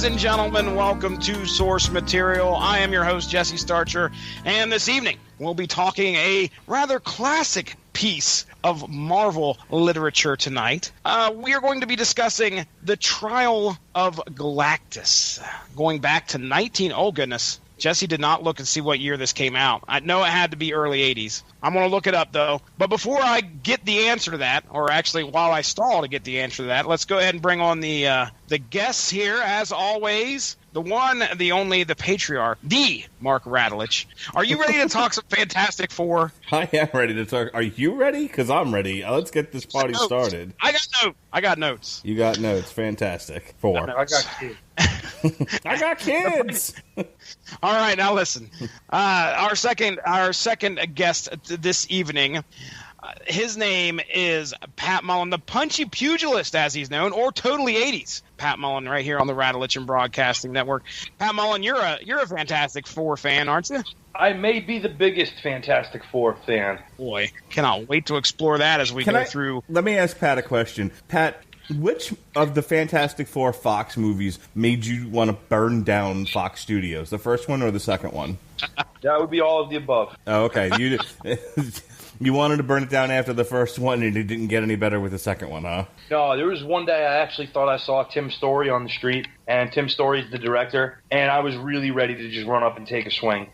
and gentlemen, welcome to Source Material. I am your host, Jesse Starcher, and this evening we'll be talking a rather classic piece of Marvel literature tonight. We are going to be discussing the Trial of Galactus, going back to oh goodness. Jesse did not look and see what year this came out. I know it had to be early 80s. I'm going to look it up, though. But before I get the answer to that, or actually while I stall to get the answer to that, let's go ahead and bring on the guests here, as always. The one, the only, the patriarch, the Mark Radulich. Are you ready to talk some Fantastic Four? I am ready to talk. Are you ready? Because I'm ready. Let's get this party started. I got notes. You got notes. Fantastic Four. I got kids. I got kids. All right, now listen. Our second guest this evening, his name is Pat Mullin, the punchy pugilist, as he's known, or totally 80s. Pat Mullin, right here on the Radulich and Broadcasting Network. Pat Mullin, you're a Fantastic Four fan, aren't you? I may be the biggest Fantastic Four fan. Boy, cannot wait to explore that as we go through. Let me ask Pat a question. Pat, which of the Fantastic Four Fox movies made you want to burn down Fox Studios? The first one or the second one? That would be all of the above. Oh, okay. You wanted to burn it down after the first one, and it didn't get any better with the second one, huh? No, there was one day I actually thought I saw Tim Story on the street, and Tim Story's the director, and I was really ready to just run up and take a swing.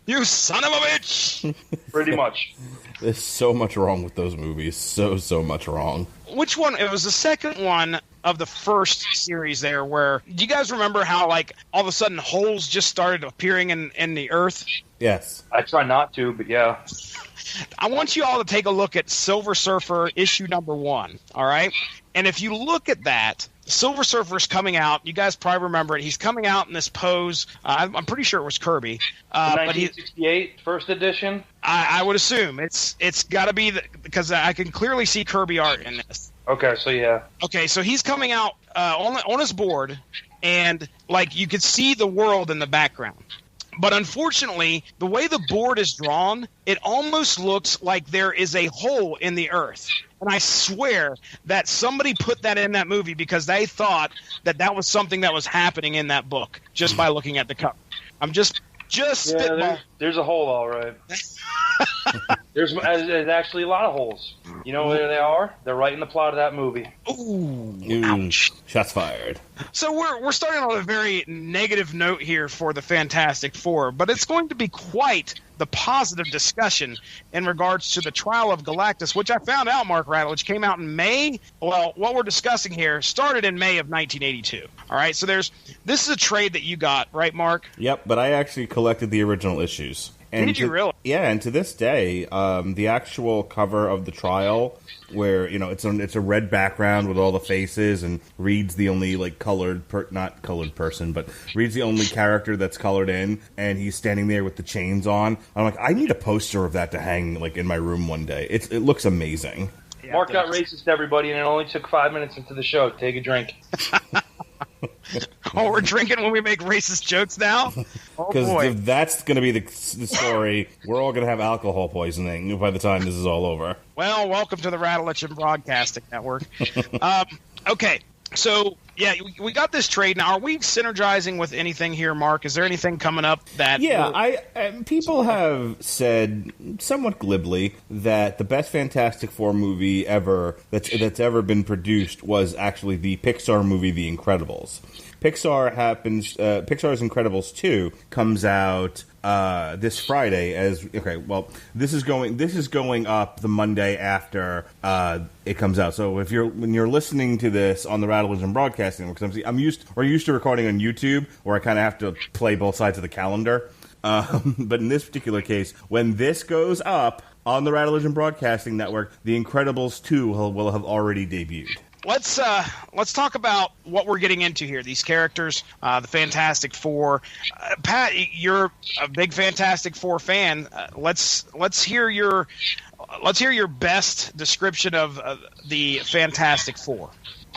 You son of a bitch! Pretty much. There's so much wrong with those movies. So much wrong. Which one? It was the second one of the first series there where... Do you guys remember how, like, all of a sudden holes just started appearing in the earth? Yes. I try not to, but yeah. I want you all to take a look at Silver Surfer issue number 1, all right? And if you look at that, Silver Surfer's coming out. You guys probably remember it. He's coming out in this pose. I'm pretty sure it was Kirby. 1968, first edition? I would assume. It's got to be... because I can clearly see Kirby art in this. Okay, so yeah. Okay, so he's coming out on his board, and like you could see the world in the background. But unfortunately, the way the board is drawn, it almost looks like there is a hole in the earth. And I swear that somebody put that in that movie because they thought that was something that was happening in that book just by looking at the cover. I'm just spitball. There's a hole, all right. There's actually a lot of holes. You know where they are? They're right in the plot of that movie. Ooh, ouch. Shots fired. So we're starting on a very negative note here for the Fantastic Four, but it's going to be quite the positive discussion in regards to the Trial of Galactus, which I found out, Mark Radulich, came out in May. Well, what we're discussing here started in May of 1982. All right, so this is a trade that you got, right, Mark? Yep, but I actually collected the original issues. And Did you really? Yeah, and to this day, the actual cover of the Trial, where it's a red background with all the faces, and Reed's the only not colored person, but Reed's the only character that's colored in, and he's standing there with the chains on. I'm like, I need a poster of that to hang in my room one day. It looks amazing. Yeah, Mark got racist to everybody, and it only took 5 minutes into the show. Take a drink. Oh, we're drinking when we make racist jokes now? Oh, because boy. if that's going to be the story, we're all going to have alcohol poisoning by the time this is all over. Well, welcome to the Radulich and Broadcasting Network. Okay, so, yeah, we got this trade. Now, are we synergizing with anything here, Mark? Is there anything coming up that... Yeah, people have said, somewhat glibly, that the best Fantastic Four movie ever that's ever been produced was actually the Pixar movie The Incredibles. Pixar's Incredibles 2 comes out this Friday. This is going up the Monday after it comes out. So when you're listening to this on the Radulich and Broadcasting, because we're used to recording on YouTube, where I kind of have to play both sides of the calendar. But in this particular case, when this goes up on the Radulich and Broadcasting Network, The Incredibles 2 will have already debuted. Let's talk about what we're getting into here. These characters, the Fantastic Four. Pat, you're a big Fantastic Four fan. Let's hear your best description of the Fantastic Four.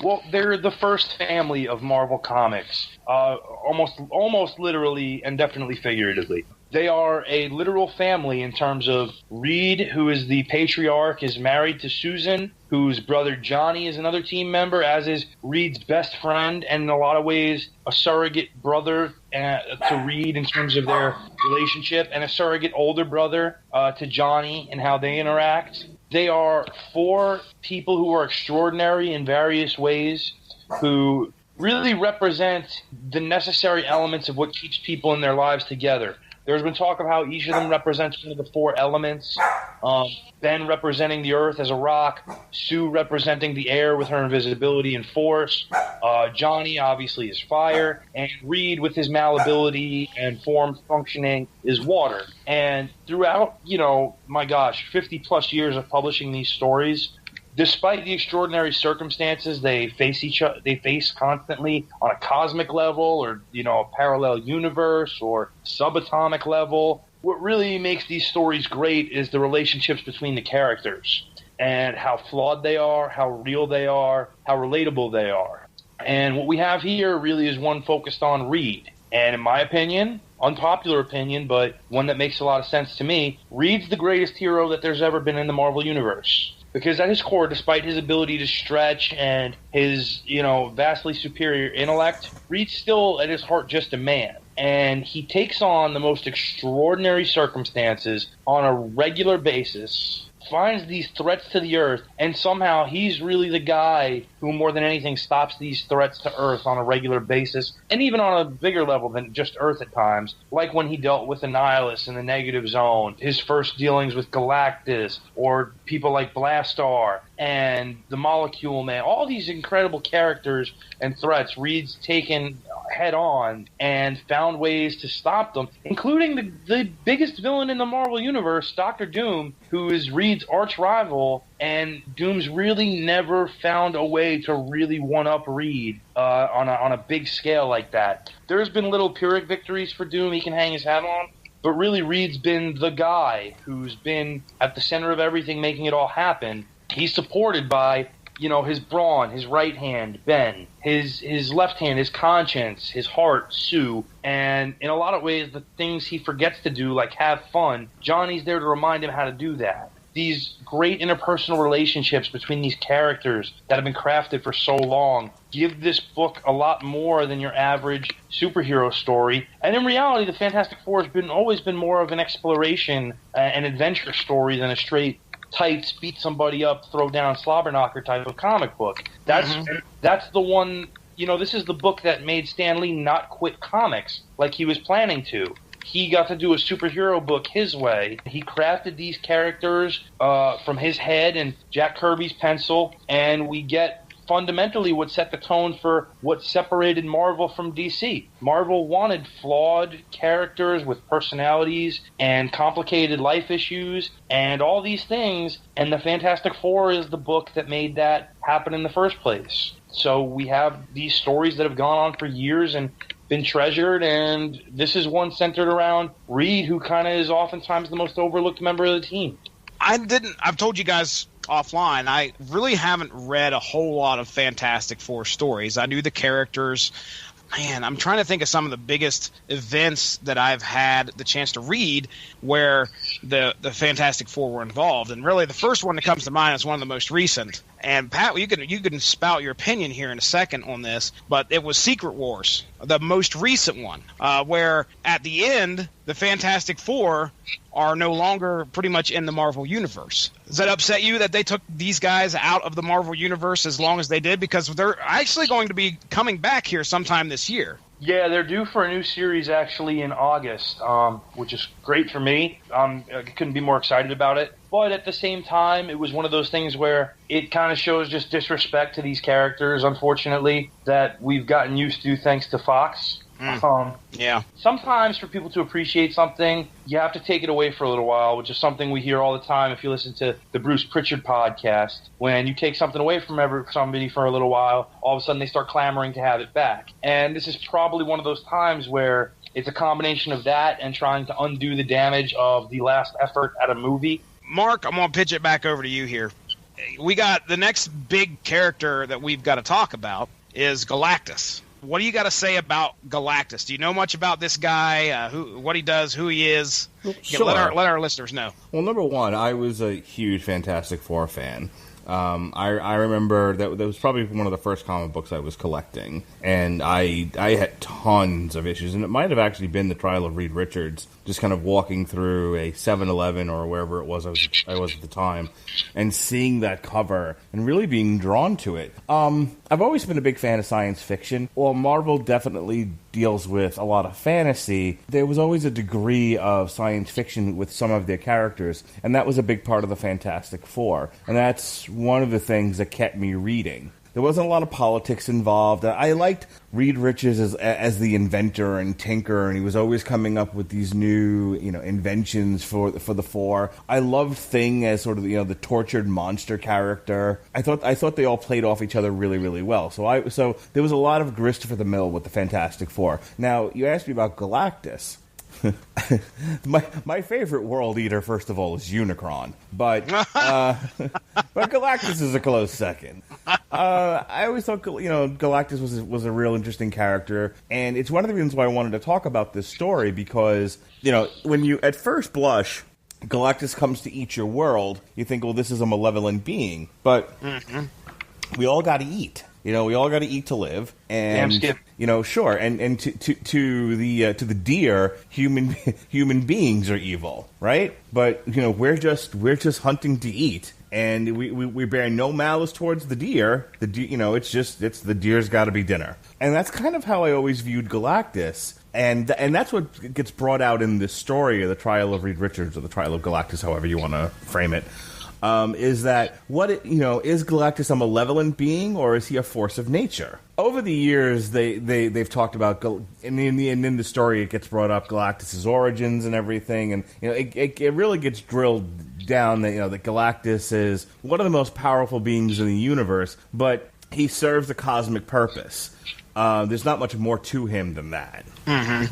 Well, they're the first family of Marvel Comics, almost literally and definitely figuratively. They are a literal family in terms of Reed, who is the patriarch, is married to Susan, whose brother Johnny is another team member, as is Reed's best friend, and in a lot of ways a surrogate brother to Reed in terms of their relationship, and a surrogate older brother to Johnny and how they interact. They are 4 people who are extraordinary in various ways, who really represent the necessary elements of what keeps people in their lives together. There's been talk of how each of them represents one of the 4 elements. Ben representing the earth as a rock, Sue representing the air with her invisibility and force, Johnny obviously is fire, and Reed with his malleability and form functioning is water. And throughout, 50 plus years of publishing these stories, despite the extraordinary circumstances they face constantly on a cosmic level, or a parallel universe, or subatomic level, what really makes these stories great is the relationships between the characters and how flawed they are, how real they are, how relatable they are. And what we have here really is one focused on Reed. And in my opinion, unpopular opinion, but one that makes a lot of sense to me, Reed's the greatest hero that there's ever been in the Marvel Universe. Because at his core, despite his ability to stretch and his, vastly superior intellect, Reed's still at his heart just a man. And he takes on the most extraordinary circumstances on a regular basis, finds these threats to the Earth, and somehow he's really the guy who more than anything stops these threats to Earth on a regular basis, and even on a bigger level than just Earth at times, like when he dealt with the Nihilists in the Negative Zone, his first dealings with Galactus, or people like Blastar, and the Molecule Man. All these incredible characters and threats Reed's taken head on and found ways to stop them, including the biggest villain in the Marvel Universe, Dr. Doom, who is Reed's arch rival, and Doom's really never found a way to really one-up Reed on a big scale like that. There's been little Pyrrhic victories for Doom he can hang his hat on, but really Reed's been the guy who's been at the center of everything, making it all happen. He's supported by, his brawn, his right hand, Ben, his left hand, his conscience, his heart, Sue, and in a lot of ways, the things he forgets to do, like have fun, Johnny's there to remind him how to do that. These great interpersonal relationships between these characters that have been crafted for so long give this book a lot more than your average superhero story. And in reality, the Fantastic Four has always been more of an exploration and adventure story than a straight tights, beat somebody up, throw down, slobber knocker type of comic book. That's the one. This is the book that made Stan Lee not quit comics like he was planning to. He got to do a superhero book his way. He crafted these characters from his head and Jack Kirby's pencil, and we get fundamentally what set the tone for what separated Marvel from DC. Marvel wanted flawed characters with personalities and complicated life issues and all these things, and the Fantastic Four is the book that made that happen in the first place. So we have these stories that have gone on for years and been treasured, and this is one centered around Reed, who kind of is oftentimes the most overlooked member of the team. I've told you guys offline, I really haven't read a whole lot of Fantastic Four stories. I knew the characters. Man, I'm trying to think of some of the biggest events that I've had the chance to read where the Fantastic Four were involved. And really the first one that comes to mind is one of the most recent. And Pat, you can spout your opinion here in a second on this, but it was Secret Wars, the most recent one, where at the end, the Fantastic Four are no longer pretty much in the Marvel Universe. Does that upset you that they took these guys out of the Marvel Universe as long as they did? Because they're actually going to be coming back here sometime this year. Yeah, they're due for a new series actually in August, which is great for me. I couldn't be more excited about it. But at the same time, it was one of those things where it kind of shows just disrespect to these characters, unfortunately, that we've gotten used to thanks to Fox. Yeah. Sometimes for people to appreciate something, you have to take it away for a little while, which is something we hear all the time if you listen to the Bruce Pritchard podcast. When you take something away from somebody for a little while, all of a sudden they start clamoring to have it back. And this is probably one of those times where it's a combination of that and trying to undo the damage of the last effort at a movie. Mark, I'm going to pitch it back over to you here. We got the next big character that we've got to talk about is Galactus. what do you got to say about Galactus? Do you know much about this guy? What he does, who he is? Sure. Let our listeners know. Well, number one, I was a huge Fantastic Four fan. I remember that was probably one of the first comic books I was collecting, and I had tons of issues, and it might have actually been the Trial of Reed Richards, just kind of walking through a 7-Eleven or wherever it was I was at the time, and seeing that cover and really being drawn to it. I've always been a big fan of science fiction. While Marvel definitely deals with a lot of fantasy, there was always a degree of science fiction with some of their characters, and that was a big part of the Fantastic Four, and that's one of the things that kept me reading. There wasn't a lot of politics involved. I liked Reed Richards as the inventor and tinker, and he was always coming up with these new, inventions for the Four. I loved Thing as sort of the tortured monster character. I thought they all played off each other really, really well. So there was a lot of grist for the mill with the Fantastic Four. Now, you asked me about Galactus. my favorite world eater, first of all, is Unicron, but Galactus is a close second. I always thought Galactus was a real interesting character, and it's one of the reasons why I wanted to talk about this story, because when you at first blush Galactus comes to eat your world, you think, well, this is a malevolent being, but we all got to eat. We all got to eat to live, and sure. And to the deer, human beings are evil, right? But we're just hunting to eat, and we bear no malice towards the deer. It's the deer's got to be dinner, and that's kind of how I always viewed Galactus. And that's what gets brought out in this story of the Trial of Reed Richards, or the Trial of Galactus, however you want to frame it. Is that is Galactus a malevolent being, or is he a force of nature? Over the years, they've talked about, and in the story it gets brought up Galactus's origins and everything, and it really gets drilled down that that Galactus is one of the most powerful beings in the universe, but he serves a cosmic purpose. There's not much more to him than that. Mm-hmm.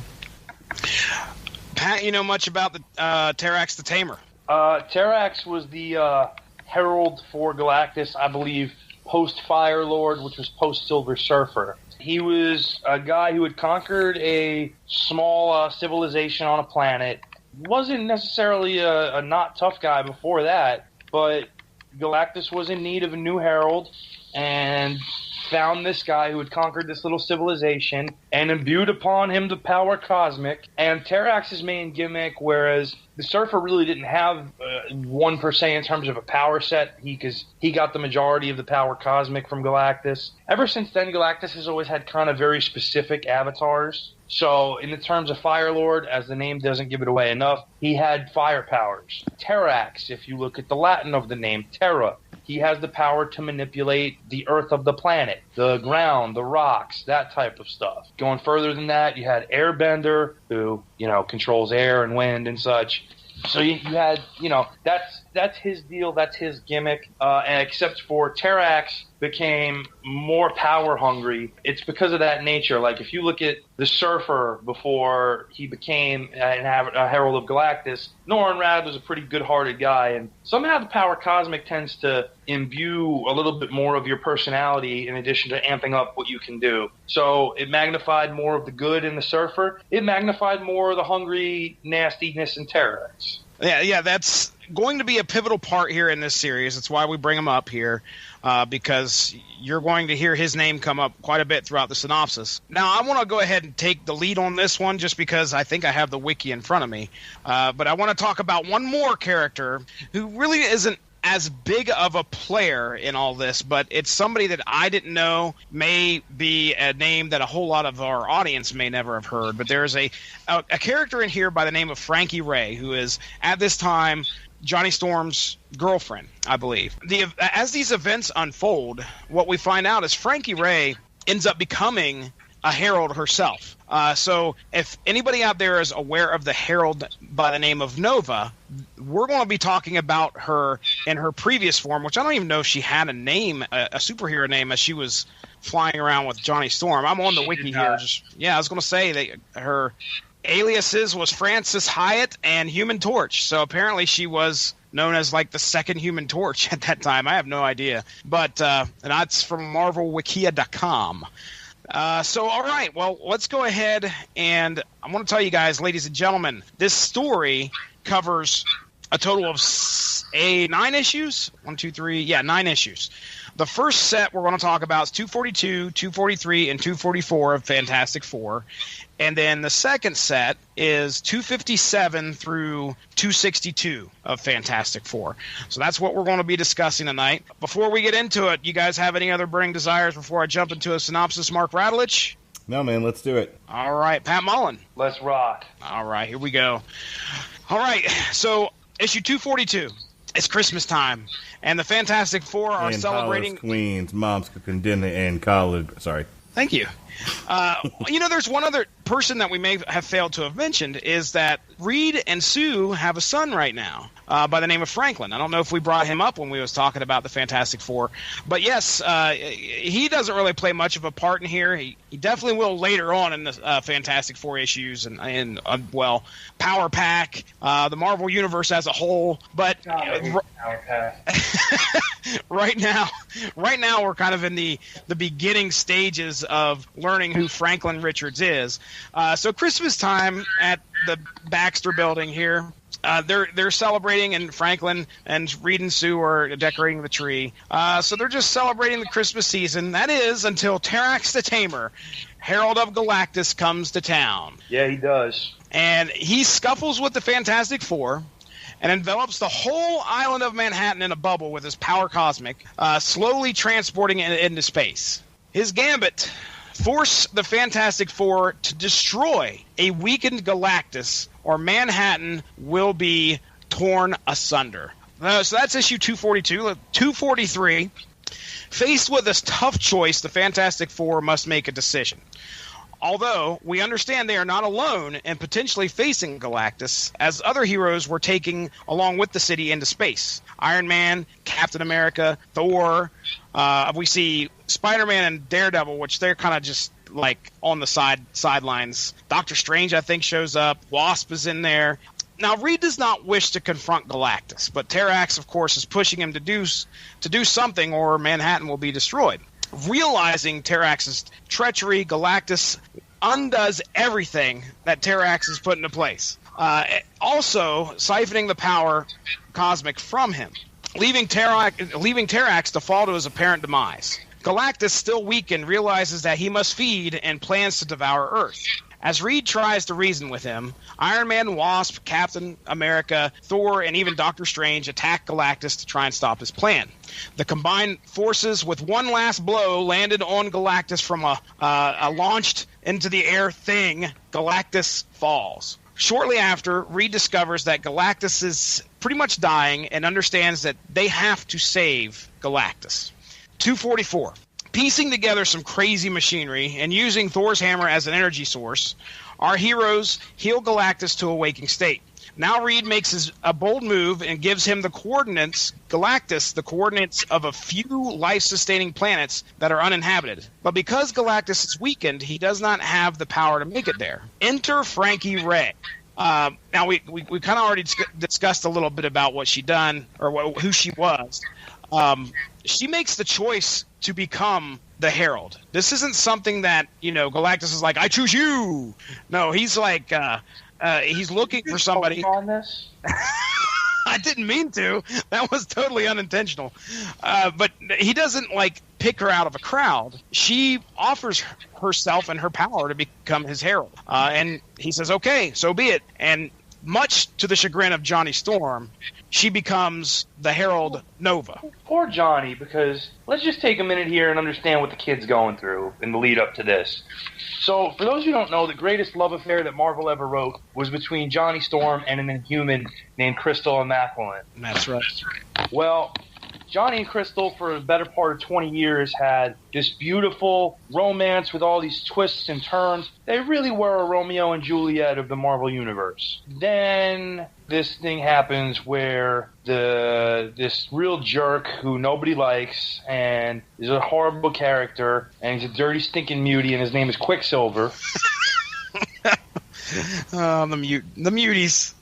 Pat, you know much about the Terrax the Tamer? Terrax was the herald for Galactus, I believe, post-Fire Lord, which was post-Silver Surfer. He was a guy who had conquered a small civilization on a planet. Wasn't necessarily a not tough guy before that, but Galactus was in need of a new herald, and found this guy who had conquered this little civilization and imbued upon him the power cosmic. And Terrax's main gimmick, whereas the Surfer really didn't have one per se in terms of a power set, because he got the majority of the power cosmic from Galactus. Ever since then, Galactus has always had kind of very specific avatars. So in the terms of Fire Lord, as the name doesn't give it away enough, he had fire powers. Terrax, if you look at the Latin of the name, Terra, he has the power to manipulate the earth of the planet, the ground, the rocks, that type of stuff. Going further than that, you had Airbender, who, controls air and wind and such. So you had, that's his deal, that's his gimmick. And except for Terrax became more power hungry. It's because of that nature. Like, if you look at the Surfer before he became a Herald of Galactus, Norrin Radd was a pretty good-hearted guy, and somehow the power cosmic tends to imbue a little bit more of your personality in addition to amping up what you can do. So it magnified more of the good in the Surfer. It magnified more of the hungry nastiness in Terrax. Yeah, that's going to be a pivotal part here in this series. That's why we bring him up here, because you're going to hear his name come up quite a bit throughout the synopsis. Now, I want to go ahead and take the lead on this one just because I think I have the wiki in front of me. But I want to talk about one more character who really isn't as big of a player in all this, but it's somebody that I didn't know, may be a name that a whole lot of our audience may never have heard. But there's a character in here by the name of Frankie Ray, who is, at this time, Johnny Storm's girlfriend, I believe. As these events unfold, what we find out is Frankie Ray ends up becoming a herald herself. So if anybody out there is aware of the herald by the name of Nova, we're going to be talking about her in her previous form, which I don't even know if she had a name, a superhero name, as she was flying around with Johnny Storm. I'm on the wiki here. I was going to say that her aliases was Francis Hyatt and Human Torch. So apparently she was known as like the second Human Torch at that time. I have no idea. But and that's from MarvelWikia.com. All right. Well, let's go ahead, and I want to tell you guys, ladies and gentlemen, this story covers a total of 9 issues. 1, 2, 3. Yeah, 9 issues. The first set we're going to talk about is 242, 243, and 244 of Fantastic Four. And then the second set is 257 through 262 of Fantastic Four. So that's what we're going to be discussing tonight. Before we get into it, you guys have any other burning desires before I jump into a synopsis, Mark Radulich? No, man, let's do it. All right, Pat Mullin. Let's rock. All right, here we go. All right, so issue 242. It's Christmas time, and the Fantastic Four are celebrating. Hollis, Queens, mom's cooking dinner and college. Sorry. Thank you. There's one other person that we may have failed to have mentioned is that Reed and Sue have a son right now by the name of Franklin. I don't know if we brought him up when we was talking about the Fantastic Four, but yes, he doesn't really play much of a part in here. He definitely will later on in the Fantastic Four issues and Power Pack, the Marvel Universe as a whole. But Power Pack. right now we're kind of in the beginning stages of learning who Franklin Richards is. So Christmas time at the Baxter Building here. They're celebrating, and Franklin and Reed and Sue are decorating the tree. So they're just celebrating the Christmas season. That is until Terrax the Tamer, Herald of Galactus, comes to town. Yeah, he does. And he scuffles with the Fantastic Four and envelops the whole island of Manhattan in a bubble with his power cosmic, slowly transporting it into space. His gambit: force the Fantastic Four to destroy a weakened Galactus, or Manhattan will be torn asunder. So that's issue 242. 243. Faced with this tough choice, the Fantastic Four must make a decision. Although we understand they are not alone in potentially facing Galactus, as other heroes were taking along with the city into space. Iron Man, Captain America, Thor. We see Spider-Man and Daredevil, which they're kind of just like on the sidelines. Doctor Strange, I think, shows up. Wasp is in there. Now, Reed does not wish to confront Galactus, but Terrax, of course, is pushing him to do something, or Manhattan will be destroyed. Realizing Terrax's treachery, Galactus undoes everything that Terrax has put into place. Also, siphoning the power cosmic from him, leaving Terrax to fall to his apparent demise. Galactus, still weakened, realizes that he must feed and plans to devour Earth. As Reed tries to reason with him, Iron Man, Wasp, Captain America, Thor, and even Doctor Strange attack Galactus to try and stop his plan. The combined forces, with one last blow, landed on Galactus from a launched into the air thing. Galactus falls. Shortly after, Reed discovers that Galactus is pretty much dying and understands that they have to save Galactus. 244. Piecing together some crazy machinery and using Thor's hammer as an energy source, our heroes heal Galactus to a waking state. Now Reed makes a bold move and gives him the coordinates of a few life-sustaining planets that are uninhabited. But because Galactus is weakened, he does not have the power to make it there. Enter Frankie Ray. Now, we kind of already discussed a little bit about what she done, or who she was. She makes the choice to become the Herald. This isn't something that, Galactus is like, I choose you. No, he's like, he's looking for somebody. On this? I didn't mean to. That was totally unintentional. But he doesn't, pick her out of a crowd. She offers herself and her power to become his Herald. And he says, okay, so be it. And much to the chagrin of Johnny Storm, she becomes the Herald Nova. Poor Johnny, because let's just take a minute here and understand what the kid's going through in the lead up to this. So, for those who don't know, the greatest love affair that Marvel ever wrote was between Johnny Storm and an Inhuman named Crystal Immaculate. That's right. Well, Johnny and Crystal, for the better part of 20 years, had this beautiful romance with all these twists and turns. They really were a Romeo and Juliet of the Marvel Universe. Then this thing happens where this real jerk who nobody likes and is a horrible character, and he's a dirty, stinking mutie, and his name is Quicksilver. The muties.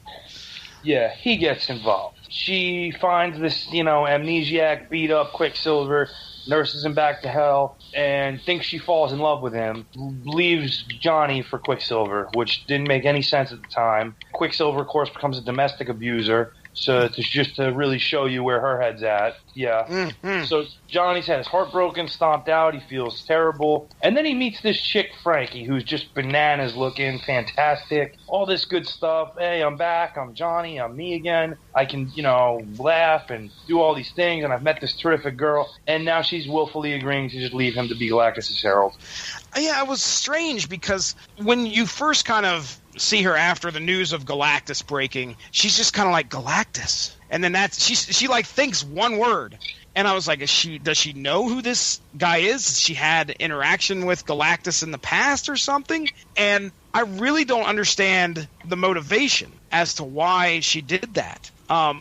Yeah, he gets involved. She finds this, amnesiac, beat-up Quicksilver, nurses him back to hell, and thinks she falls in love with him, leaves Johnny for Quicksilver, which didn't make any sense at the time. Quicksilver, of course, becomes a domestic abuser. So just to really show you where her head's at. Yeah. Mm-hmm. So Johnny's had his heart broken, stomped out. He feels terrible. And then he meets this chick, Frankie, who's just bananas looking, fantastic. All this good stuff. Hey, I'm back. I'm Johnny. I'm me again. I can, laugh and do all these things. And I've met this terrific girl. And now she's willfully agreeing to just leave him to be Galactus' herald. Yeah, it was strange because when you first kind of see her after the news of Galactus breaking, she's just kind of like, Galactus, and then she like thinks one word, and I was like, does she know who this guy is? She had interaction with Galactus in the past or something, and I really don't understand the motivation as to why she did that.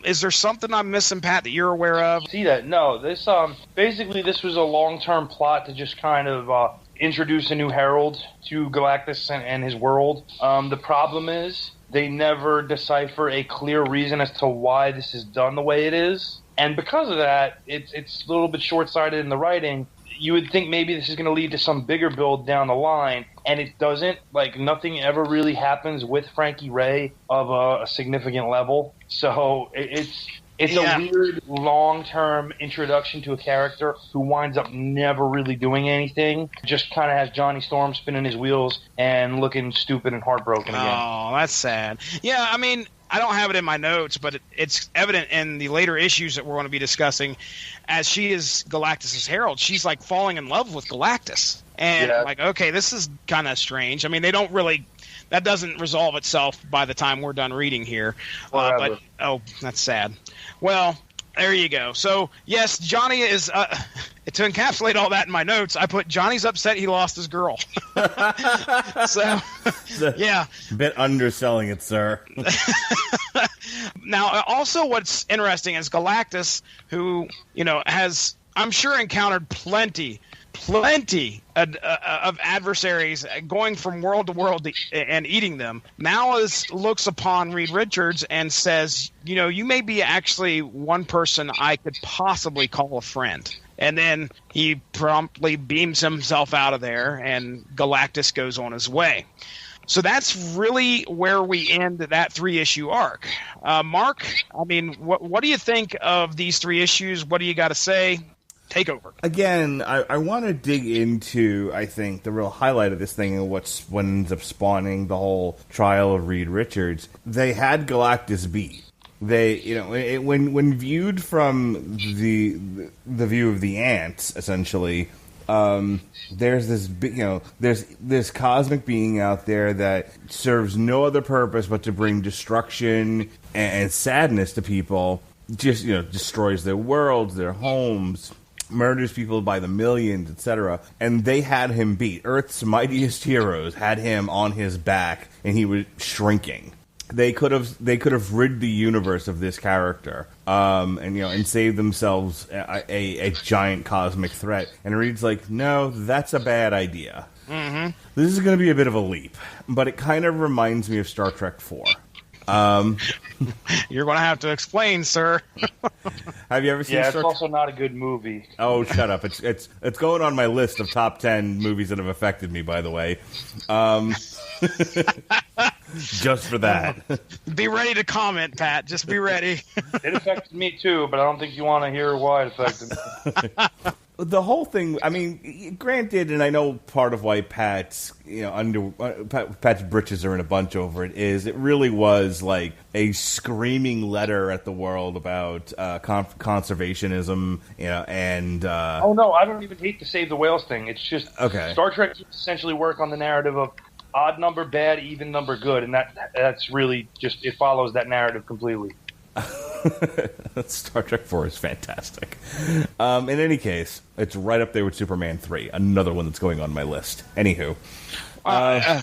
Is there something I'm missing, Pat, that you're aware of? See that? No, this basically this was a long-term plot to just kind of introduce a new herald to Galactus and his world. The problem is they never decipher a clear reason as to why this is done the way it is. And because of that, it's a little bit short-sighted in the writing. You would think maybe this is going to lead to some bigger build down the line, and it doesn't. Like, nothing ever really happens with Frankie Ray of a significant level. So it's a weird long-term introduction to a character who winds up never really doing anything. Just kind of has Johnny Storm spinning his wheels and looking stupid and heartbroken again. Oh, that's sad. Yeah, I mean, I don't have it in my notes, but it's evident in the later issues that we're going to be discussing. As she is Galactus' herald, she's like falling in love with Galactus. And like, okay, this is kind of strange. I mean, they don't really... That doesn't resolve itself by the time we're done reading here. But that's sad. Well, there you go. So, yes, Johnny is... to encapsulate all that in my notes, I put Johnny's upset he lost his girl. So, yeah. A bit underselling it, sir. Now, also what's interesting is Galactus, who, has, I'm sure, encountered plenty of adversaries going from world to world and eating them, now looks upon Reed Richards and says, you may be actually one person I could possibly call a friend. And then he promptly beams himself out of there, and Galactus goes on his way. So that's really where we end that 3-issue arc. Mark, I mean, what do you think of these 3 issues? What do you got to say? Take over. Again, I want to dig into, I think, the real highlight of this thing and what ends up spawning the whole trial of Reed Richards. They had Galactus beat. They, when viewed from the view of the ants, essentially, there's this big, there's this cosmic being out there that serves no other purpose but to bring destruction and sadness to people. Just, destroys their worlds, their homes, murders people by the millions, etc. And they had him beat. Earth's mightiest heroes had him on his back, and he was shrinking. They could have rid the universe of this character, and saved themselves a giant cosmic threat. And Reed's like, no, that's a bad idea. Mm-hmm. This is going to be a bit of a leap, but it kind of reminds me of Star Trek 4. You're going to have to explain, sir. Have you ever seen? Yeah, it's also not a good movie. Oh, shut up! It's going on my list of top 10 movies that have affected me. By the way, just for that. Be ready to comment, Pat. Just be ready. It affected me too, but I don't think you want to hear why it affected me. The whole thing, I mean, granted, and I know part of why Pat's britches are in a bunch over it is it really was like a screaming letter at the world about conservationism, and oh no, I don't even hate the Save the Whales thing. It's just Star Trek essentially work on the narrative of odd number bad, even number good, and that's really just, it follows that narrative completely. Star Trek 4 is fantastic. In any case, it's right up there with Superman 3, another one that's going on my list. Anywho. Have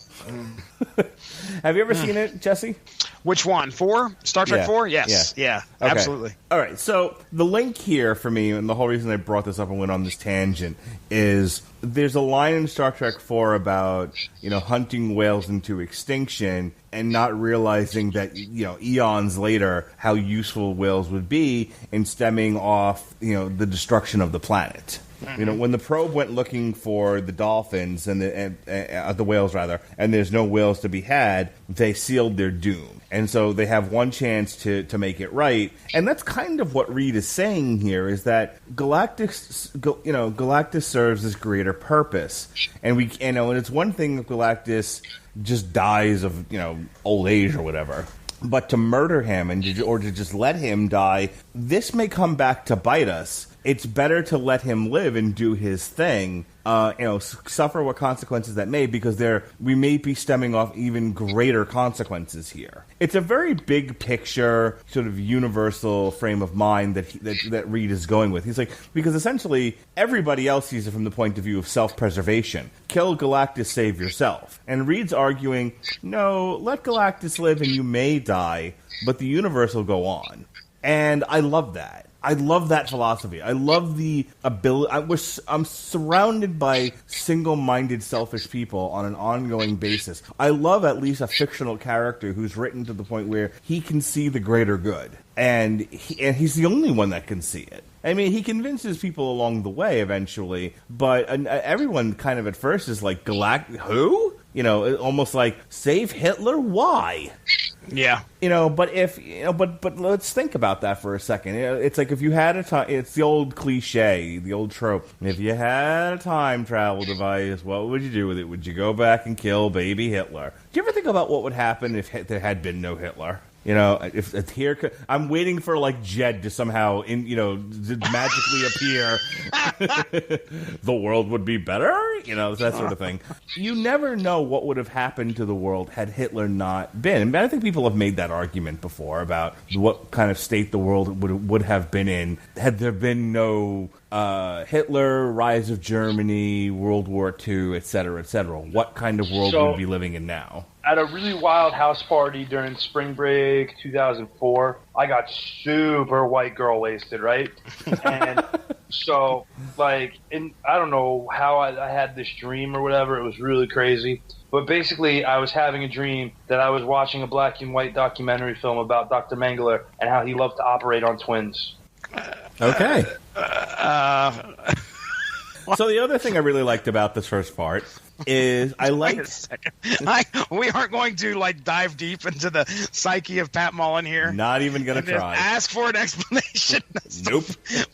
you ever seen it, Jesse? Which one? 4? Star Trek 4? Yes. Yeah. Okay. Absolutely. All right. So the link here for me, and the whole reason I brought this up and went on this tangent, is there's a line in Star Trek 4 about, hunting whales into extinction and not realizing that, eons later, how useful whales would be in stemming off, the destruction of the planet. You know, when the probe went looking for the dolphins and the whales rather, and there's no whales to be had, they sealed their doom. And so they have one chance to make it right. And that's kind of what Reed is saying here, is that Galactus serves this greater purpose. And and it's one thing if Galactus just dies of, old age or whatever. But to murder him or to just let him die, this may come back to bite us. It's better to let him live and do his thing, suffer what consequences that may, because we may be stemming off even greater consequences here. It's a very big picture, sort of universal frame of mind that Reed is going with. He's like, because essentially everybody else sees it from the point of view of self-preservation. Kill Galactus, save yourself. And Reed's arguing, no, let Galactus live and you may die, but the universe will go on. And I love that. I love that philosophy. I love the ability. I'm surrounded by single-minded, selfish people on an ongoing basis. I love at least a fictional character who's written to the point where he can see the greater good, and he's the only one that can see it. I mean, he convinces people along the way eventually, but everyone kind of at first is like, who? Almost like, save Hitler? Why? Yeah. But let's think about that for a second. It's like if you had a time, it's the old cliche, the old trope. If you had a time travel device, what would you do with it? Would you go back and kill baby Hitler? Do you ever think about what would happen if there had been no Hitler? If here, I'm waiting for like Jed to somehow magically appear. The world would be better, that sort of thing. You never know what would have happened to the world had Hitler not been. And I think people have made that argument before about what kind of state the world would have been in had there been no Hitler, rise of Germany, World War II, etc., etc. What kind of world would we be living in now? At a really wild house party during spring break 2004, I got super white girl wasted, right? And so, I don't know how I had this dream or whatever. It was really crazy. But basically, I was having a dream that I was watching a black and white documentary film about Dr. Mengele and how he loved to operate on twins. Okay. So the other thing I really liked about this first part is Wait a second. We aren't going to dive deep into the psyche of Pat Mullin here. Not even going to try. Ask for an explanation. Nope.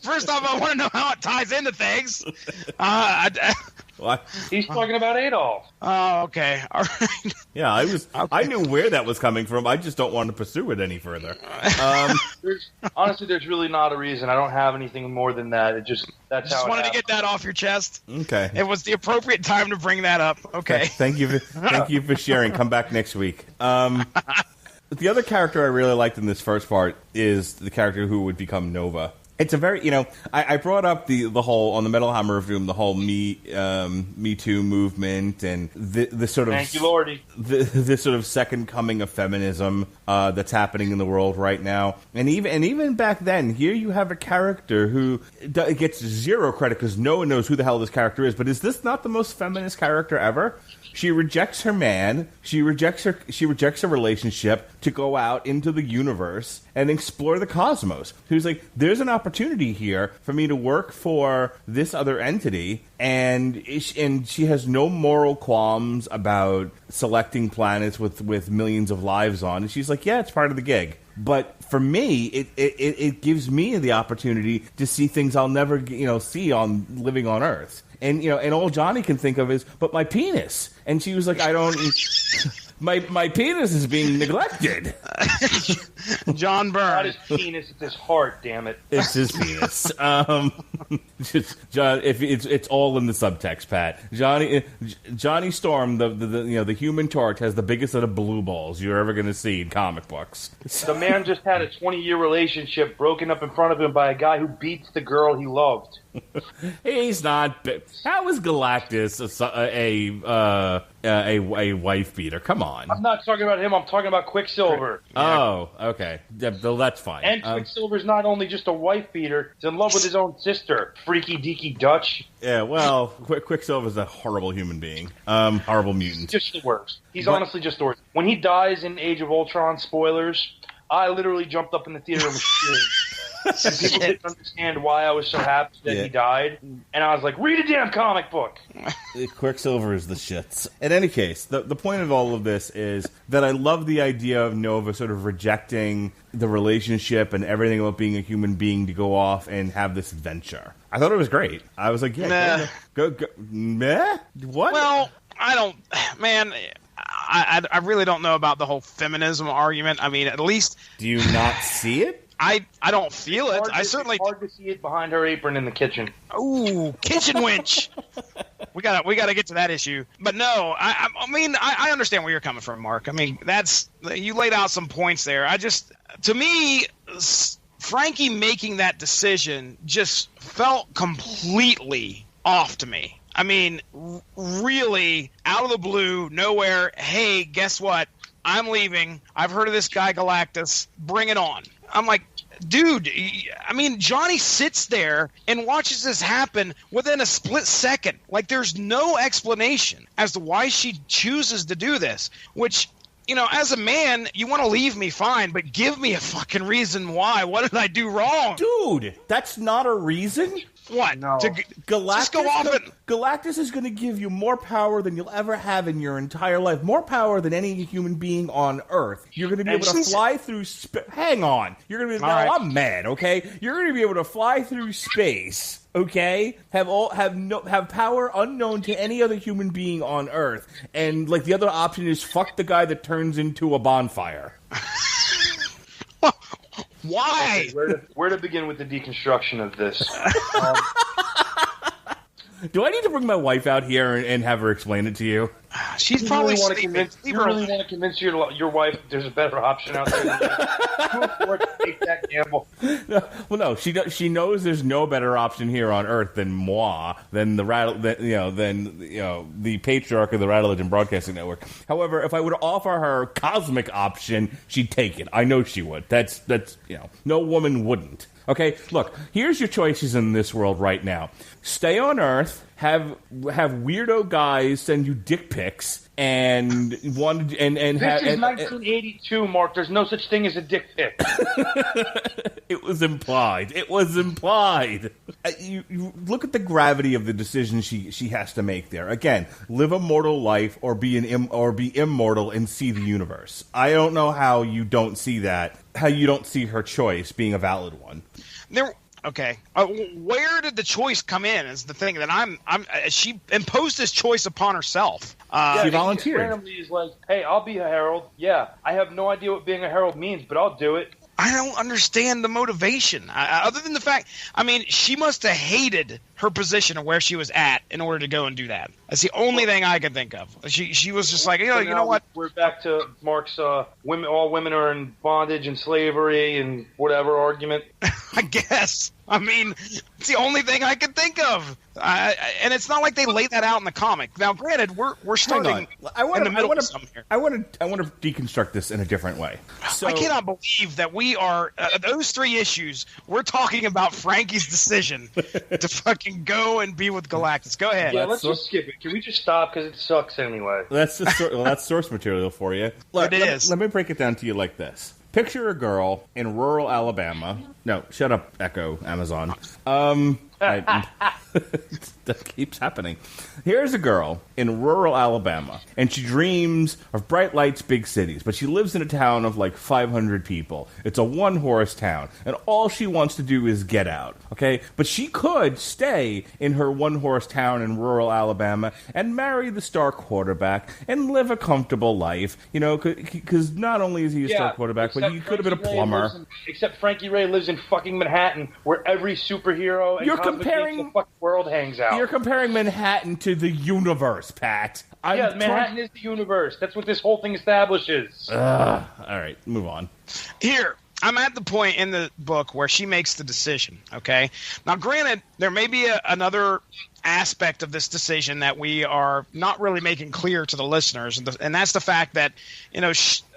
First off, I want to know how it ties into things. What? He's talking about Adolf. Oh, okay. All right. Yeah, I knew where that was coming from. I just don't want to pursue it any further. Honestly, there's really not a reason. I don't have anything more than that. That's how. Just wanted to get that off your chest. Okay. It was the appropriate time to bring that up. Okay. Thank you for sharing. Come back next week. The other character I really liked in this first part is the character who would become Nova. It's a very, I brought up the whole, on the Metal Hammer of Doom, the whole Me Too movement and the sort of... Thank you, Lordy. This sort of second coming of feminism that's happening in the world right now. And even back then, here you have a character who gets zero credit because no one knows who the hell this character is. But is this not the most feminist character ever? She rejects her man. She rejects a relationship to go out into the universe and explore the cosmos. Who's like, there's an opportunity here for me to work for this other entity, and she has no moral qualms about selecting planets with millions of lives on. And she's like, yeah, it's part of the gig. But for me, it gives me the opportunity to see things I'll never see on living on Earth. And and all Johnny can think of is, but my penis. And she was like, I don't. My penis is being neglected. John Byrne. Not his penis, it's his heart. Damn it. It's his penis. John, if it's all in the subtext, Pat. Johnny Storm, the Human Torch, has the biggest set of blue balls you're ever going to see in comic books. The man just had a 20-year relationship broken up in front of him by a guy who beats the girl he loved. He's not. How is Galactus a wife beater? Come on. I'm not talking about him. I'm talking about Quicksilver. Oh, okay. Yeah, that's fine. And Quicksilver's not only just a wife beater; he's in love with his own sister, freaky deaky Dutch. Yeah, well, Quicksilver's a horrible human being. Horrible mutant. Just the worst. He's honestly just the worst. When he dies in Age of Ultron, spoilers, I literally jumped up in the theater and was cheering. And people didn't understand why I was so happy that he died. And I was like, read a damn comic book. Quicksilver is the shits. In any case, the point of all of this is that I love the idea of Nova sort of rejecting the relationship and everything about being a human being to go off and have this adventure. I thought it was great. I was like, yeah, go. Meh? What? Well, I don't, man. I really don't know about the whole feminism argument. I mean, at least... Do you not see it? I don't feel it. I certainly... It's hard to see it behind her apron in the kitchen. Ooh, kitchen winch. We gotta get to that issue. But no, I mean, I understand where you're coming from, Mark. I mean, you laid out some points there. To me, Frankie making that decision just felt completely off to me. I mean, really, out of the blue, nowhere, hey, guess what? I'm leaving. I've heard of this guy Galactus. Bring it on. I'm like, dude, I mean, Johnny sits there and watches this happen within a split second. Like, there's no explanation as to why she chooses to do this, which... You know, as a man, you want to leave me, fine, but give me a fucking reason why. What did I do wrong? Dude, that's not a reason. What? No. Just go off and... Galactus is going to give you more power than you'll ever have in your entire life. More power than any human being on Earth. You're going to be able to fly through space. Hang on. You're going to be... Now, right. I'm mad, okay? You're going to be able to fly through space, okay? Have power unknown to any other human being on Earth. And, like, the other option is fuck the guy that turns into a bonfire. Why? Okay, where to begin with the deconstruction of this? Do I need to bring my wife out here and have her explain it to you? She's probably sleeping. You really want to convince your wife that there's a better option out there? You afford to take that gamble. No, she knows there's no better option here on Earth than moi, than the patriarch of the Rattlegion Broadcasting Network. However, if I would offer her a cosmic option, she'd take it. I know she would. That's no woman wouldn't. Okay, look, here's your choices in this world right now. Stay on Earth, have weirdo guys send you dick pics, and This is 1982, Mark. There's no such thing as a dick pic. It was implied. You look at the gravity of the decision she has to make there. Again, live a mortal life or be immortal and see the universe. I don't know how you don't see that. How you don't see her choice being a valid one. Okay. Where did the choice come in? Is the thing that she imposed this choice upon herself. She volunteered. Randomly is like, hey, I'll be a herald. Yeah, I have no idea what being a herald means, but I'll do it. I don't understand the motivation. Other than the fact, I mean, she must have hated her position of where she was at in order to go and do that. That's the only thing I can think of. She was just like, you know what? We're back to Mark's all women are in bondage and slavery and whatever argument. I guess. I mean, it's the only thing I can think of. And it's not like they lay that out in the comic. Now, granted, we're starting in the middle of something here. I want to deconstruct this in a different way. So, I cannot believe that we are those three issues. We're talking about Frankie's decision to fucking go and be with Galactus. Go ahead. Yeah, let's just skip it. Can we just stop because it sucks anyway? That's source material for you. Look, let me break it down to you like this. Picture a girl in rural Alabama. No, shut up, Echo, Amazon. That keeps happening. Here's a girl in rural Alabama, and she dreams of bright lights, big cities, but she lives in a town of like 500 people. It's a one-horse town, and all she wants to do is get out, okay? But she could stay in her one-horse town in rural Alabama and marry the star quarterback and live a comfortable life, because not only is he a star quarterback, but he could have been a plumber. Except Frankie Ray lives in fucking Manhattan, where every superhero and the fucking world hangs out. You're comparing Manhattan to the universe, Pat. Manhattan is the universe. That's what this whole thing establishes. All right, move on. Here, I'm at the point in the book where she makes the decision, okay? Now, granted, there may be another aspect of this decision that we are not really making clear to the listeners, and that's the fact that,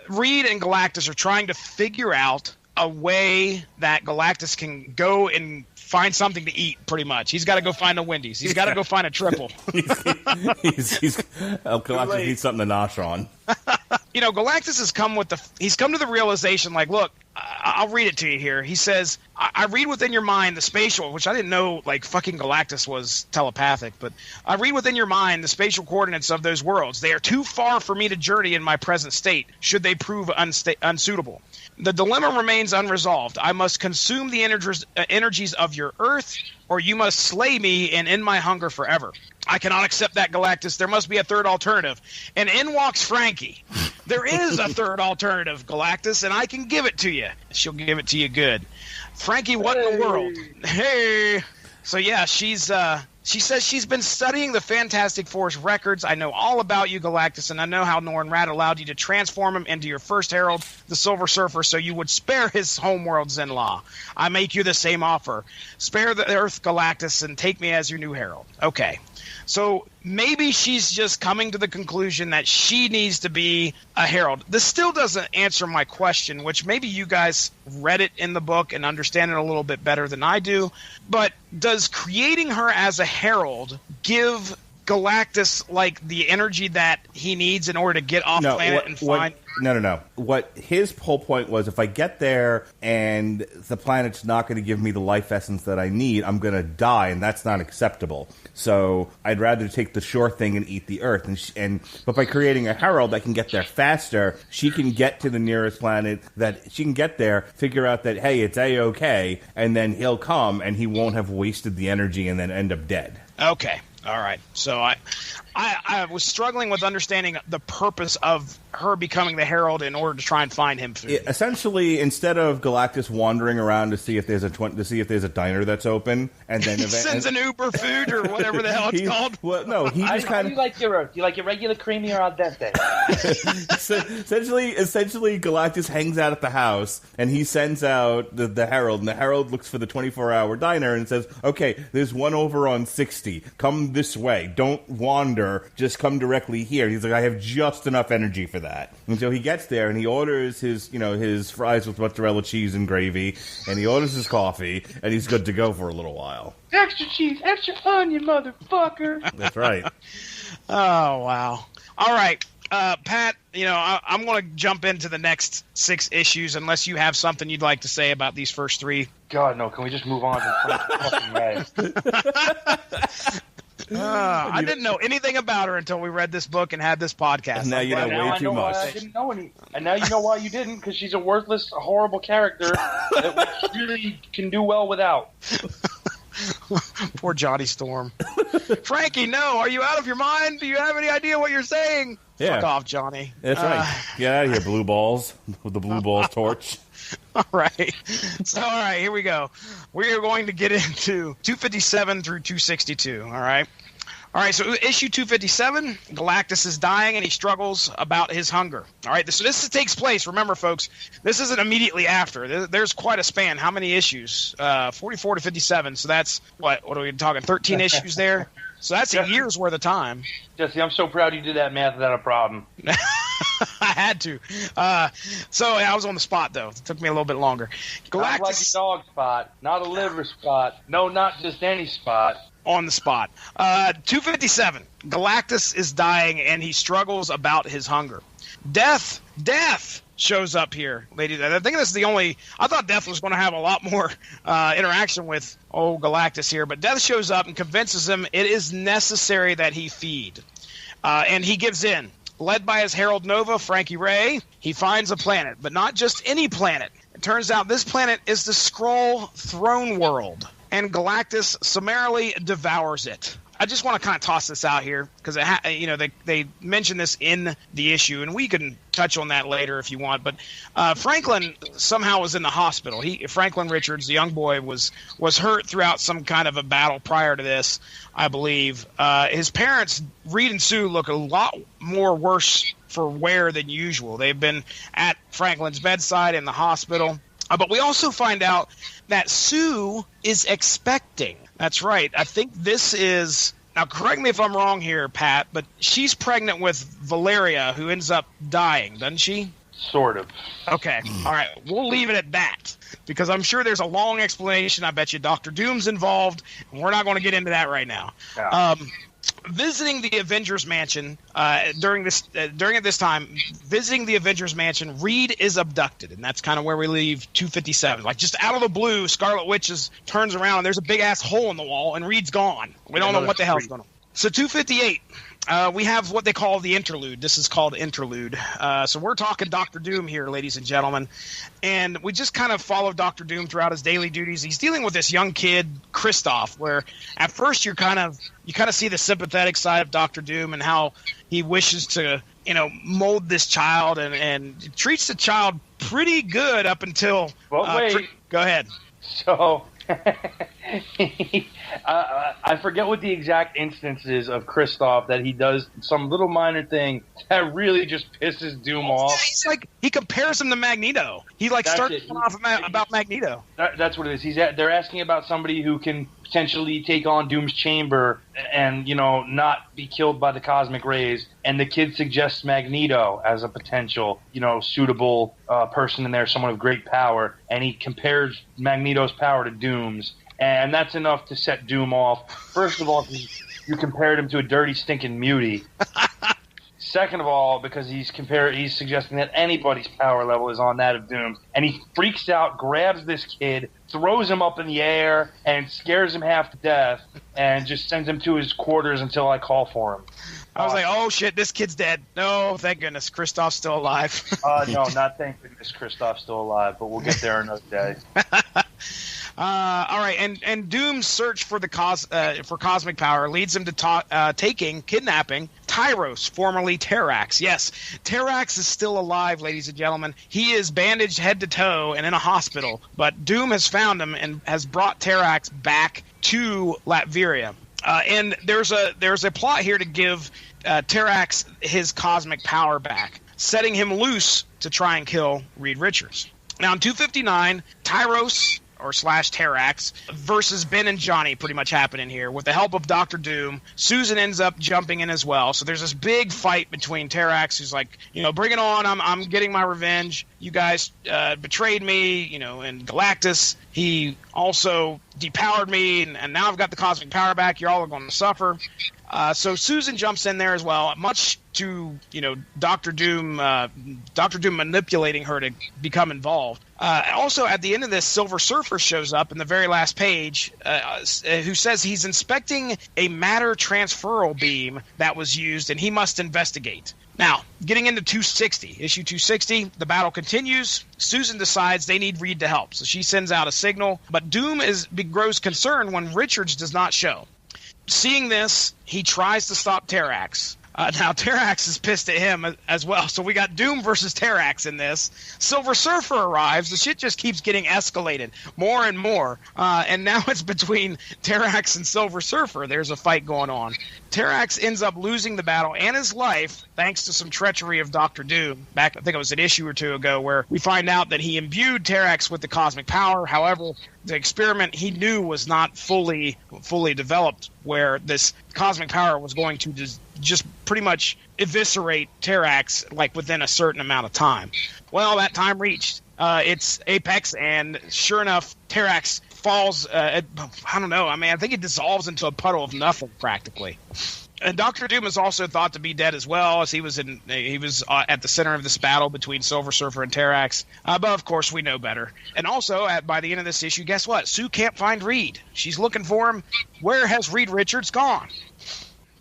Reed and Galactus are trying to figure out a way that Galactus can go and find something to eat, pretty much. He's got to go find a Wendy's. He's got to go find a triple. Galactus needs something to nosh on. Galactus has come to the realization, like, look, I'll read it to you here. He says, I read within your mind the spatial, which I didn't know, like, fucking Galactus was telepathic, but I read within your mind the spatial coordinates of those worlds. They are too far for me to journey in my present state, should they prove unsuitable. The dilemma remains unresolved. I must consume the energies of your Earth, or you must slay me and end my hunger forever. I cannot accept that, Galactus. There must be a third alternative. And in walks Frankie. There is a third alternative, Galactus, and I can give it to you. She'll give it to you good. Frankie, what in the world? Hey! So, yeah, she says she's been studying the Fantastic Four's records. I know all about you, Galactus, and I know how Norrin Radd allowed you to transform him into your first herald, the Silver Surfer, so you would spare his homeworld, Zenla. I make you the same offer. Spare the Earth, Galactus, and take me as your new herald. Okay. So maybe she's just coming to the conclusion that she needs to be a herald. This still doesn't answer my question, which maybe you guys read it in the book and understand it a little bit better than I do. But does creating her as a herald give Galactus, like, the energy that he needs in order to get off planet and find... No. What his whole point was, if I get there and the planet's not going to give me the life essence that I need, I'm going to die, and that's not acceptable. So I'd rather take the sure thing and eat the Earth. But by creating a herald that can get there faster, she can get to the nearest planet, that she can get there, figure out that, hey, it's A-okay, and then he'll come, and he won't have wasted the energy and then end up dead. Okay. All right. So I was struggling with understanding the purpose of her becoming the herald in order to try and find him food. Essentially, instead of Galactus wandering around to see if there's a diner that's open, and then he sends an Uber food or whatever the hell it's called. Well, no, he just kind of. Do you like your regular creamy or al dente? Essentially, Galactus hangs out at the house, and he sends out the herald, and the herald looks for the 24-hour diner and says, "Okay, there's one over on 60. Come this way. Don't wander. Just come directly here." He's like, "I have just enough energy for that." And so he gets there and he orders his fries with mozzarella cheese and gravy, and he orders his coffee, and he's good to go for a little while. Extra cheese, extra onion, motherfucker. That's right. Oh, wow. All right. Pat, I'm going to jump into the next 6 issues unless you have something you'd like to say about these first 3. God, no. Can we just move on to the fucking Ray? I didn't know anything about her until we read this book and had this podcast. And now you know way too much. I didn't know any, and now you know why you didn't, because she's a worthless, horrible character that we really can do well without. Poor Johnny Storm. Frankie, no. Are you out of your mind? Do you have any idea what you're saying? Yeah. Fuck off, Johnny. That's right. Get out of here, blue balls, with the blue balls torch. All right. So, all right, here we go. We are going to get into 257 through 262, all right? All right, so issue 257, Galactus is dying and he struggles about his hunger. All right, so this takes place, remember, folks, this isn't immediately after. There's quite a span. How many issues? 44 to 57, so that's, what are we talking, 13 issues there? So that's a year's worth of time. Jesse, I'm so proud you did that math without a problem. I had to. So I was on the spot, though. It took me a little bit longer. Galactus, not like a dog spot, not a liver spot. No, not just any spot. On the spot. 257. Galactus is dying, and he struggles about his hunger. Death shows up here, ladies. I think this is the only... I thought Death was going to have a lot more interaction with Galactus here, but Death shows up and convinces him it is necessary that he feed. And he gives in. Led by his Herald Nova, Frankie Ray, he finds a planet, but not just any planet. It turns out this planet is the Skrull throne world, and Galactus summarily devours it. I just want to kind of toss this out here because they mention this in the issue, and we can touch on that later if you want. But Franklin somehow was in the hospital. Franklin Richards, the young boy, was hurt throughout some kind of a battle prior to this, I believe. His parents, Reed and Sue, look a lot more worse for wear than usual. They've been at Franklin's bedside in the hospital. But we also find out that Sue is expecting. That's right. I think this is... Now, correct me if I'm wrong here, Pat, but she's pregnant with Valeria, who ends up dying, doesn't she? Sort of. Okay. All right. We'll leave it at that, because I'm sure there's a long explanation. I bet you Dr. Doom's involved, and we're not going to get into that right now. Yeah. visiting the Avengers Mansion during this time, visiting the Avengers Mansion, Reed is abducted, and that's kind of where we leave 257. Like, just out of the blue, Scarlet Witch turns around, and there's a big-ass hole in the wall, and Reed's gone. We don't know what the hell's going on. So 258, we have what they call the interlude. This is called interlude. So we're talking Dr. Doom here, ladies and gentlemen. And we just kind of follow Dr. Doom throughout his daily duties. He's dealing with this young kid, Kristoff, where at first you kind of see the sympathetic side of Dr. Doom and how he wishes to, mold this child and treats the child pretty good up until... Well, wait. Go ahead. So... I forget what the exact instance is of Kristoff that he does some little minor thing that really just pisses Doom off. He's like, he compares him to Magneto. He starts talking off about Magneto. That's what it is. They're asking about somebody who can potentially take on Doom's chamber and not be killed by the cosmic rays. And the kid suggests Magneto as a potential suitable person in there, someone of great power. And he compares Magneto's power to Doom's. And that's enough to set Doom off. First of all, you compared him to a dirty, stinking mutie. Second of all, because he's suggesting that anybody's power level is on that of Doom. And he freaks out, grabs this kid, throws him up in the air, and scares him half to death, and just sends him to his quarters until I call for him. I was like, oh, shit, this kid's dead. No, thank goodness. Kristoff's still alive. No, not thank goodness Kristoff's still alive, but we'll get there another day. All right, and Doom's search for for cosmic power leads him to kidnapping Tyros, formerly Terrax. Yes, Terrax is still alive, ladies and gentlemen. He is bandaged head to toe and in a hospital, but Doom has found him and has brought Terrax back to Latveria. And there's a plot here to give Terrax his cosmic power back, setting him loose to try and kill Reed Richards. Now, in 259, Tyros or / Terrax versus Ben and Johnny pretty much happening here. With the help of Dr. Doom, Susan ends up jumping in as well. So there's this big fight between Terrax, who's like, bring it on, I'm getting my revenge. You guys betrayed me, and Galactus, he also depowered me, and now I've got the cosmic power back. You're all going to suffer. So Susan jumps in there as well, much to Dr. Doom manipulating her to become involved. Also, at the end of this, Silver Surfer shows up in the very last page, who says he's inspecting a matter transferal beam that was used, and he must investigate. Now, getting into issue 260, the battle continues. Susan decides they need Reed to help, so she sends out a signal, but Doom grows concerned when Richards does not show. Seeing this, he tries to stop Terrax. Now, Terrax is pissed at him as well, so we got Doom versus Terrax in this. Silver Surfer arrives. The shit just keeps getting escalated more and more, and now it's between Terrax and Silver Surfer. There's a fight going on. Terrax ends up losing the battle and his life thanks to some treachery of Dr. Doom. Back, I think it was an issue or two ago, where we find out that he imbued Terrax with the cosmic power. However, the experiment he knew was not fully developed, where this cosmic power was going to just pretty much eviscerate Terrax within a certain amount of time. Well, that time reached. It's Apex, and sure enough, Terrax falls. I don't know. I mean, I think it dissolves into a puddle of nothing practically. And Dr. Doom is also thought to be dead as well, as he was at the center of this battle between Silver Surfer and Terrax. But of course, we know better. And also, by the end of this issue, guess what? Sue can't find Reed. She's looking for him. Where has Reed Richards gone?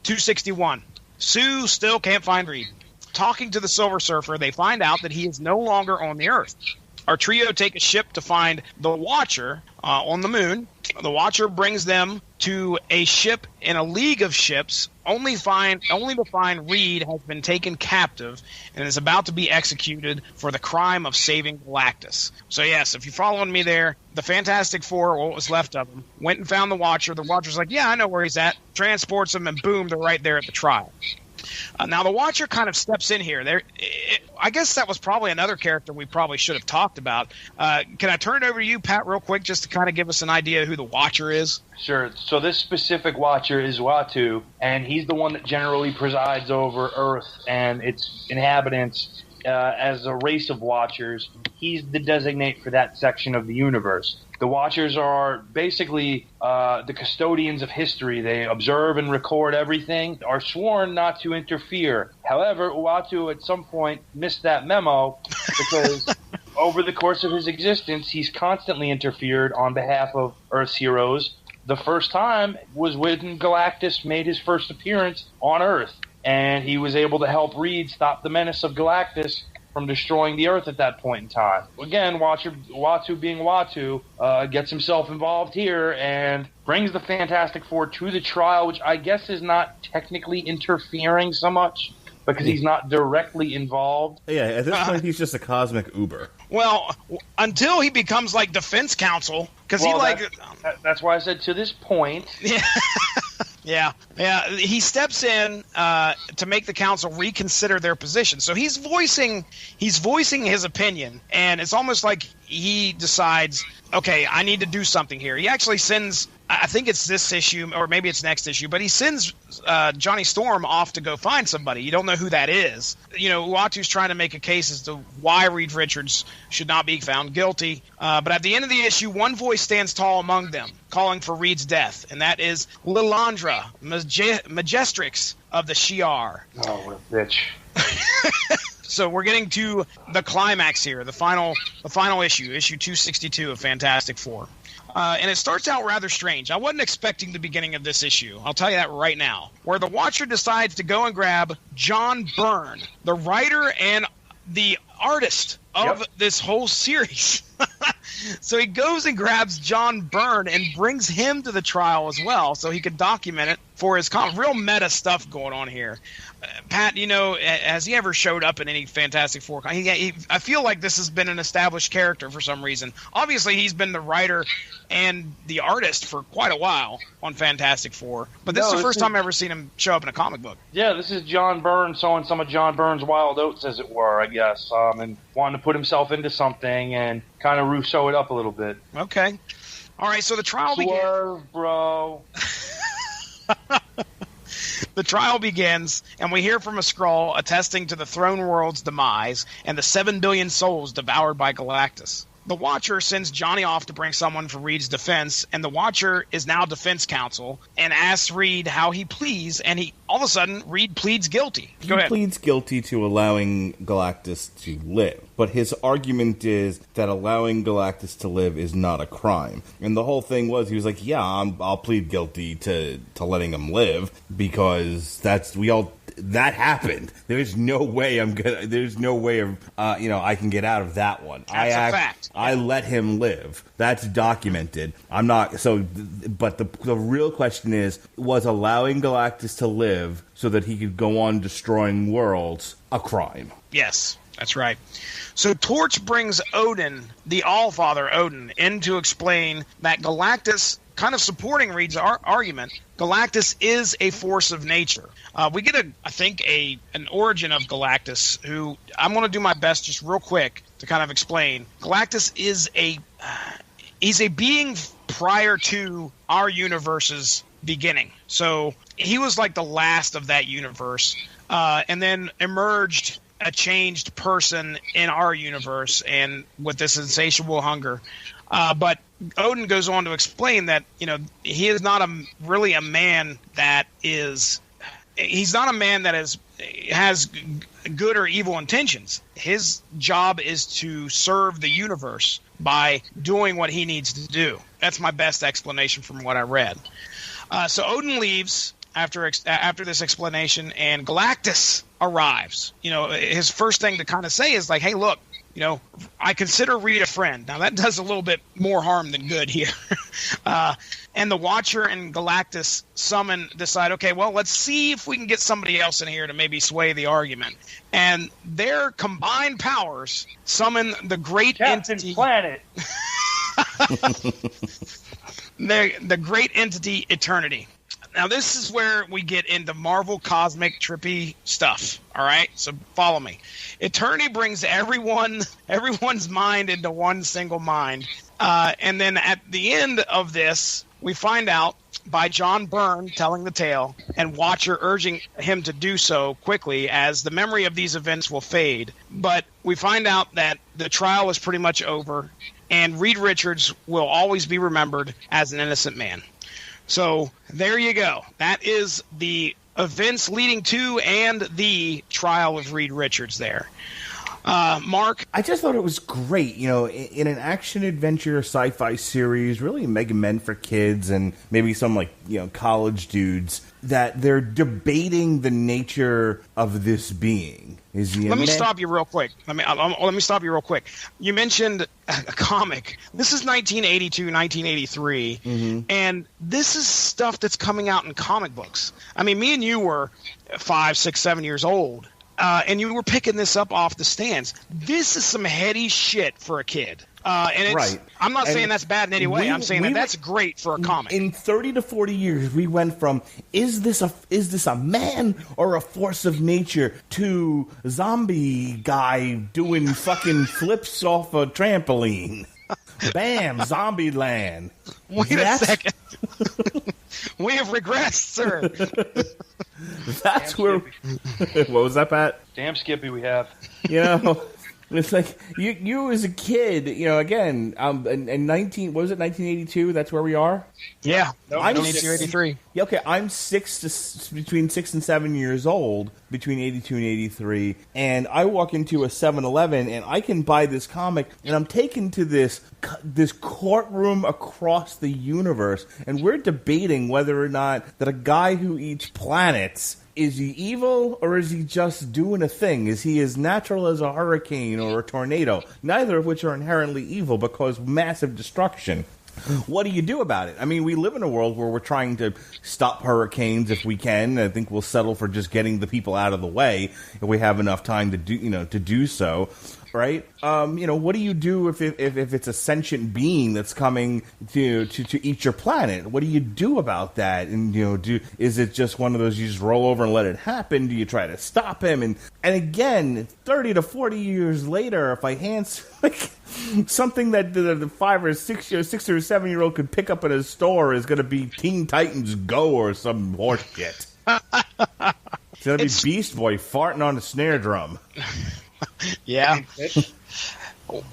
261. Sue still can't find Reed. Talking to the Silver Surfer, they find out that he is no longer on the Earth. Our trio take a ship to find the Watcher on the moon. The Watcher brings them to a ship in a league of ships, only to find Reed has been taken captive and is about to be executed for the crime of saving Galactus. So yes, if you're following me there, the Fantastic Four, what was left of them, went and found the Watcher. The Watcher's like, yeah, I know where he's at. Transports him, and boom, they're right there at the trial. Now, the Watcher kind of steps in here. I guess that was probably another character we probably should have talked about. Can I turn it over to you, Pat, real quick, just to kind of give us an idea who the Watcher is? Sure. So this specific Watcher is Uatu, and he's the one that generally presides over Earth and its inhabitants as a race of Watchers. He's the designate for that section of the universe. The Watchers are basically the custodians of history. They observe and record everything, are sworn not to interfere. However, Uatu at some point missed that memo because over the course of his existence, he's constantly interfered on behalf of Earth's heroes. The first time was when Galactus made his first appearance on Earth, and he was able to help Reed stop the menace of Galactus from destroying the Earth at that point in time. Again, Uatu being Uatu, gets himself involved here and brings the Fantastic Four to the trial, which I guess is not technically interfering so much because he's not directly involved. Yeah, at this point, he's just a cosmic Uber. Well, until he becomes like defense counsel, because that's why I said to this point. Yeah. He steps in to make the council reconsider their position. So he's voicing his opinion, and it's almost like he decides, okay, I need to do something here. He actually sends, I think it's this issue, or maybe it's next issue, but he sends Johnny Storm off to go find somebody. You don't know who that is. Uatu's trying to make a case as to why Reed Richards should not be found guilty. But at the end of the issue, one voice stands tall among them, calling for Reed's death, and that is Lilandra Majestrix of the Shi'ar. Oh, what a bitch. So we're getting to the climax here, the final issue, issue 262 of Fantastic Four. And it starts out rather strange. I wasn't expecting the beginning of this issue. I'll tell you that right now. Where the Watcher decides to go and grab John Byrne, the writer and the artist of this whole series. So he goes and grabs John Byrne and brings him to the trial as well so he could document it for his real meta stuff going on here. Pat, has he ever showed up in any Fantastic Four? I feel like this has been an established character for some reason. Obviously, he's been the writer and the artist for quite a while on Fantastic Four. But this is the first time I've ever seen him show up in a comic book. Yeah, this is John Byrne sowing some of John Byrne's wild oats, as it were, I guess, and wanting to put himself into something and kind of Rousseau it up a little bit. Okay. All right, so the trial begins. Swerve, bro. The trial begins, and we hear from a Skrull attesting to the Throne World's demise and the 7 billion souls devoured by Galactus. The Watcher sends Johnny off to bring someone for Reed's defense, and the Watcher is now defense counsel and asks Reed how he pleads, and all of a sudden, Reed pleads guilty. Go ahead. He pleads guilty to allowing Galactus to live, but his argument is that allowing Galactus to live is not a crime. And the whole thing was, he was like, yeah, I'll plead guilty to letting him live, because that happened. There's no way I can get out of that one. That's a fact. I let him live. That's documented. I'm not, but the real question is, was allowing Galactus to live so that he could go on destroying worlds a crime? Yes, that's right. So Torch brings Odin, the Allfather Odin, in to explain that Galactus, kind of supporting Reed's argument, Galactus is a force of nature. We get an origin of Galactus, who I'm going to do my best just real quick to kind of explain. Galactus is he's a being prior to our universe's beginning. So he was like the last of that universe, and then emerged a changed person in our universe, and with this insatiable hunger. But Odin goes on to explain that, he is not really a man that is... He's not a man that has good or evil intentions. His job is to serve the universe by doing what he needs to do. That's my best explanation from what I read. So Odin leaves after this explanation, and Galactus arrives. His first thing to kind of say is like, hey, look, I consider Reed a friend. Now, that does a little bit more harm than good here. And the Watcher and Galactus decide, okay, well, let's see if we can get somebody else in here to maybe sway the argument. And their combined powers summon the great Captain entity... Planet. the great entity Eternity. Now, this is where we get into Marvel cosmic trippy stuff, all right? So follow me. Eternity brings everyone's mind into one single mind. And then at the end of this, we find out by John Byrne telling the tale and Watcher urging him to do so quickly, as the memory of these events will fade. But we find out that the trial is pretty much over, and Reed Richards will always be remembered as an innocent man. So there you go. That is the events leading to and the trial of Reed Richards there. Mark? I just thought it was great, in an action-adventure sci-fi series, really meant for kids and maybe some, college dudes, that they're debating the nature of this being. Let me stop you real quick. Let me stop you real quick. You mentioned a comic. This is 1982, 1983, and this is stuff that's coming out in comic books. I mean, me and you were 5, 6, 7 years old. And you were picking this up off the stands. This is some heady shit for a kid. And it's, right. I'm not saying that's bad in any way. I'm saying that's great for a comic. In 30 to 40 years, we went from is this a man or a force of nature to zombie guy doing fucking flips off a trampoline. Bam, zombie land. Wait a second. We have regressed, sir. That's where. What was that, Pat? Damn Skippy, we have. It's like you as a kid, again, in 1982. That's where we are. Yeah, I'm 1983. Yeah, okay. I'm between 6 and 7 years old, between 82 and 83, and I walk into a 7-Eleven and I can buy this comic, and I'm taken to this courtroom across the universe, and we're debating whether or not that a guy who eats planets. Is he evil, or is he just doing a thing? Is he as natural as a hurricane or a tornado? Neither of which are inherently evil, but cause massive destruction. What do you do about it? I mean, we live in a world where we're trying to stop hurricanes if we can. I think we'll settle for just getting the people out of the way if we have enough time to do so. Right? What do you do if it's a sentient being that's coming to eat your planet? What do you do about that? And is it just one of those you just roll over and let it happen? Do you try to stop him? And again, 30 to 40 years later, if I hand something that the 5 or 6 or 7-year-old could pick up at a store is going to be Teen Titans Go or some horse shit. It's going to be Beast Boy farting on a snare drum. Yeah.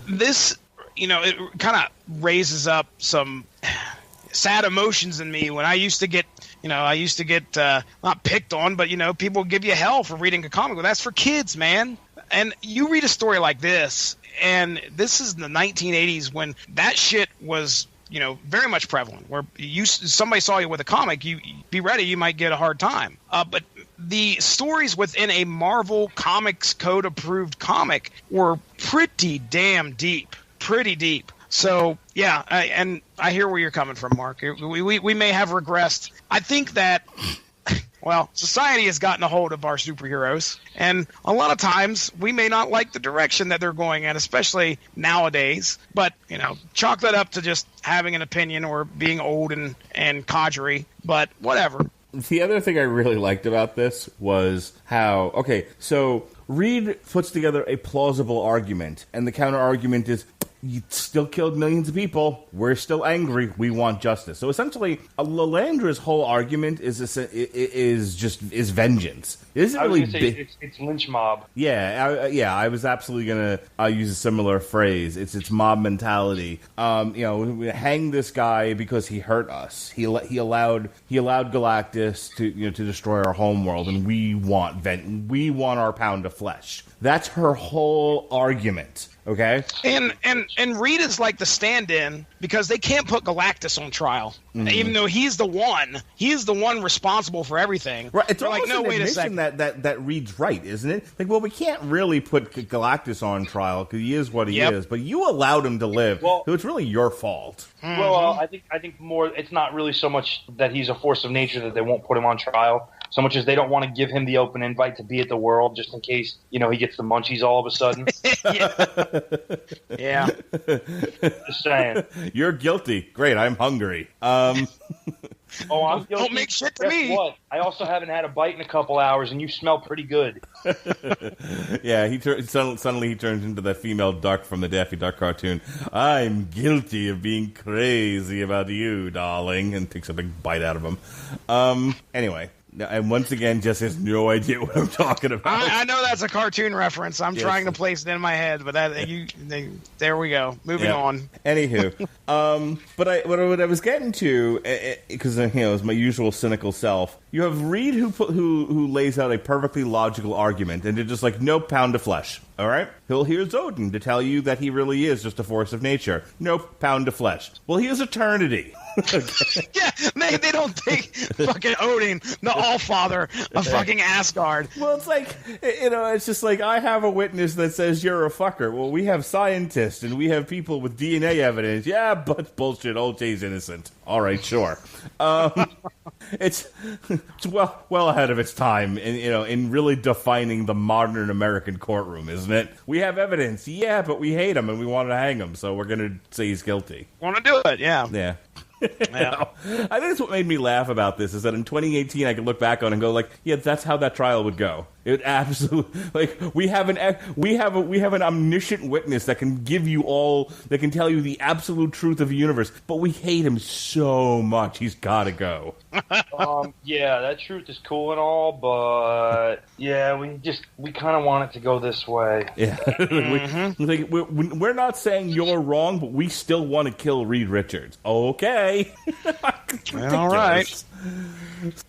This, it kind of raises up some sad emotions in me when I used to get, not picked on, but, people give you hell for reading a comic. Well, that's for kids, man. And you read a story like this, and this is in the 1980s when that shit was, very much prevalent, where somebody saw you with a comic, you be ready, you might get a hard time. But the stories within a Marvel Comics Code approved comic were pretty damn deep, pretty deep. So yeah, I hear where you're coming from, Mark. We may have regressed. I think that, well, society has gotten a hold of our superheroes, and a lot of times we may not like the direction that they're going in, especially nowadays. But chalk that up to just having an opinion or being old and codgery. But whatever. The other thing I really liked about this was how, so Reed puts together a plausible argument, and the counter argument is, you still killed millions of people. We're still angry. We want justice. So essentially, Lalandra's whole argument is vengeance. It isn't really it's lynch mob. Yeah. I was absolutely gonna use a similar phrase. It's mob mentality. We hang this guy because he hurt us. He allowed Galactus to destroy our homeworld, and we want our pound of flesh. That's her whole argument. Okay. And Reed is like the stand-in because they can't put Galactus on trial, even though he's the one responsible for everything. Right. It's They're almost like, no, an wait a admission second. that Reed's right, isn't it? Like, well, we can't really put Galactus on trial because he is what he is, but you allowed him to live, so it's really your fault. Well, I think more. It's not really so much that he's a force of nature that they won't put him on trial, so much as they don't want to give him the open invite to be at the World, just in case he gets the munchies all of a sudden. Yeah. Just saying. You're guilty. Great, I'm hungry. I'm guilty. Don't make shit to Guess me. What? I also haven't had a bite in a couple hours, and you smell pretty good. Yeah, suddenly he turns into that female duck from the Daffy Duck cartoon. I'm guilty of being crazy about you, darling, and takes a big bite out of him. Anyway, And once again, Jess has no idea what I'm talking about. I know that's a cartoon reference. I'm trying to place it in my head, but there we go. Moving on. Anywho, what I was getting to, because it's my usual cynical self. You have Reed who lays out a perfectly logical argument, and they're just like, nope, pound of flesh. All right? Here's Odin to tell you that he really is just a force of nature. Nope, pound of flesh. Well, here's Eternity. Okay. Yeah, they don't think fucking Odin, the Allfather of fucking Asgard. Well, it's like, it's just like, I have a witness that says you're a fucker. Well, we have scientists and we have people with DNA evidence. Yeah, but bullshit. OJ's innocent. All right, sure. It's well ahead of its time in really defining the modern American courtroom, isn't it? We have evidence. Yeah, but we hate him and we want to hang him, so we're going to say he's guilty. Want to do it, yeah. Yeah. I think that's what made me laugh about this, is that in 2018 I could look back on and go like, yeah, that's how that trial would go. It absolutely, like, we have an omniscient witness that can tell you the absolute truth of the universe, but we hate him so much he's got to go. Yeah, that truth is cool and all, but yeah, we kind of want it to go this way. Yeah, we're not saying you're wrong, but we still want to kill Reed Richards. Okay, all right.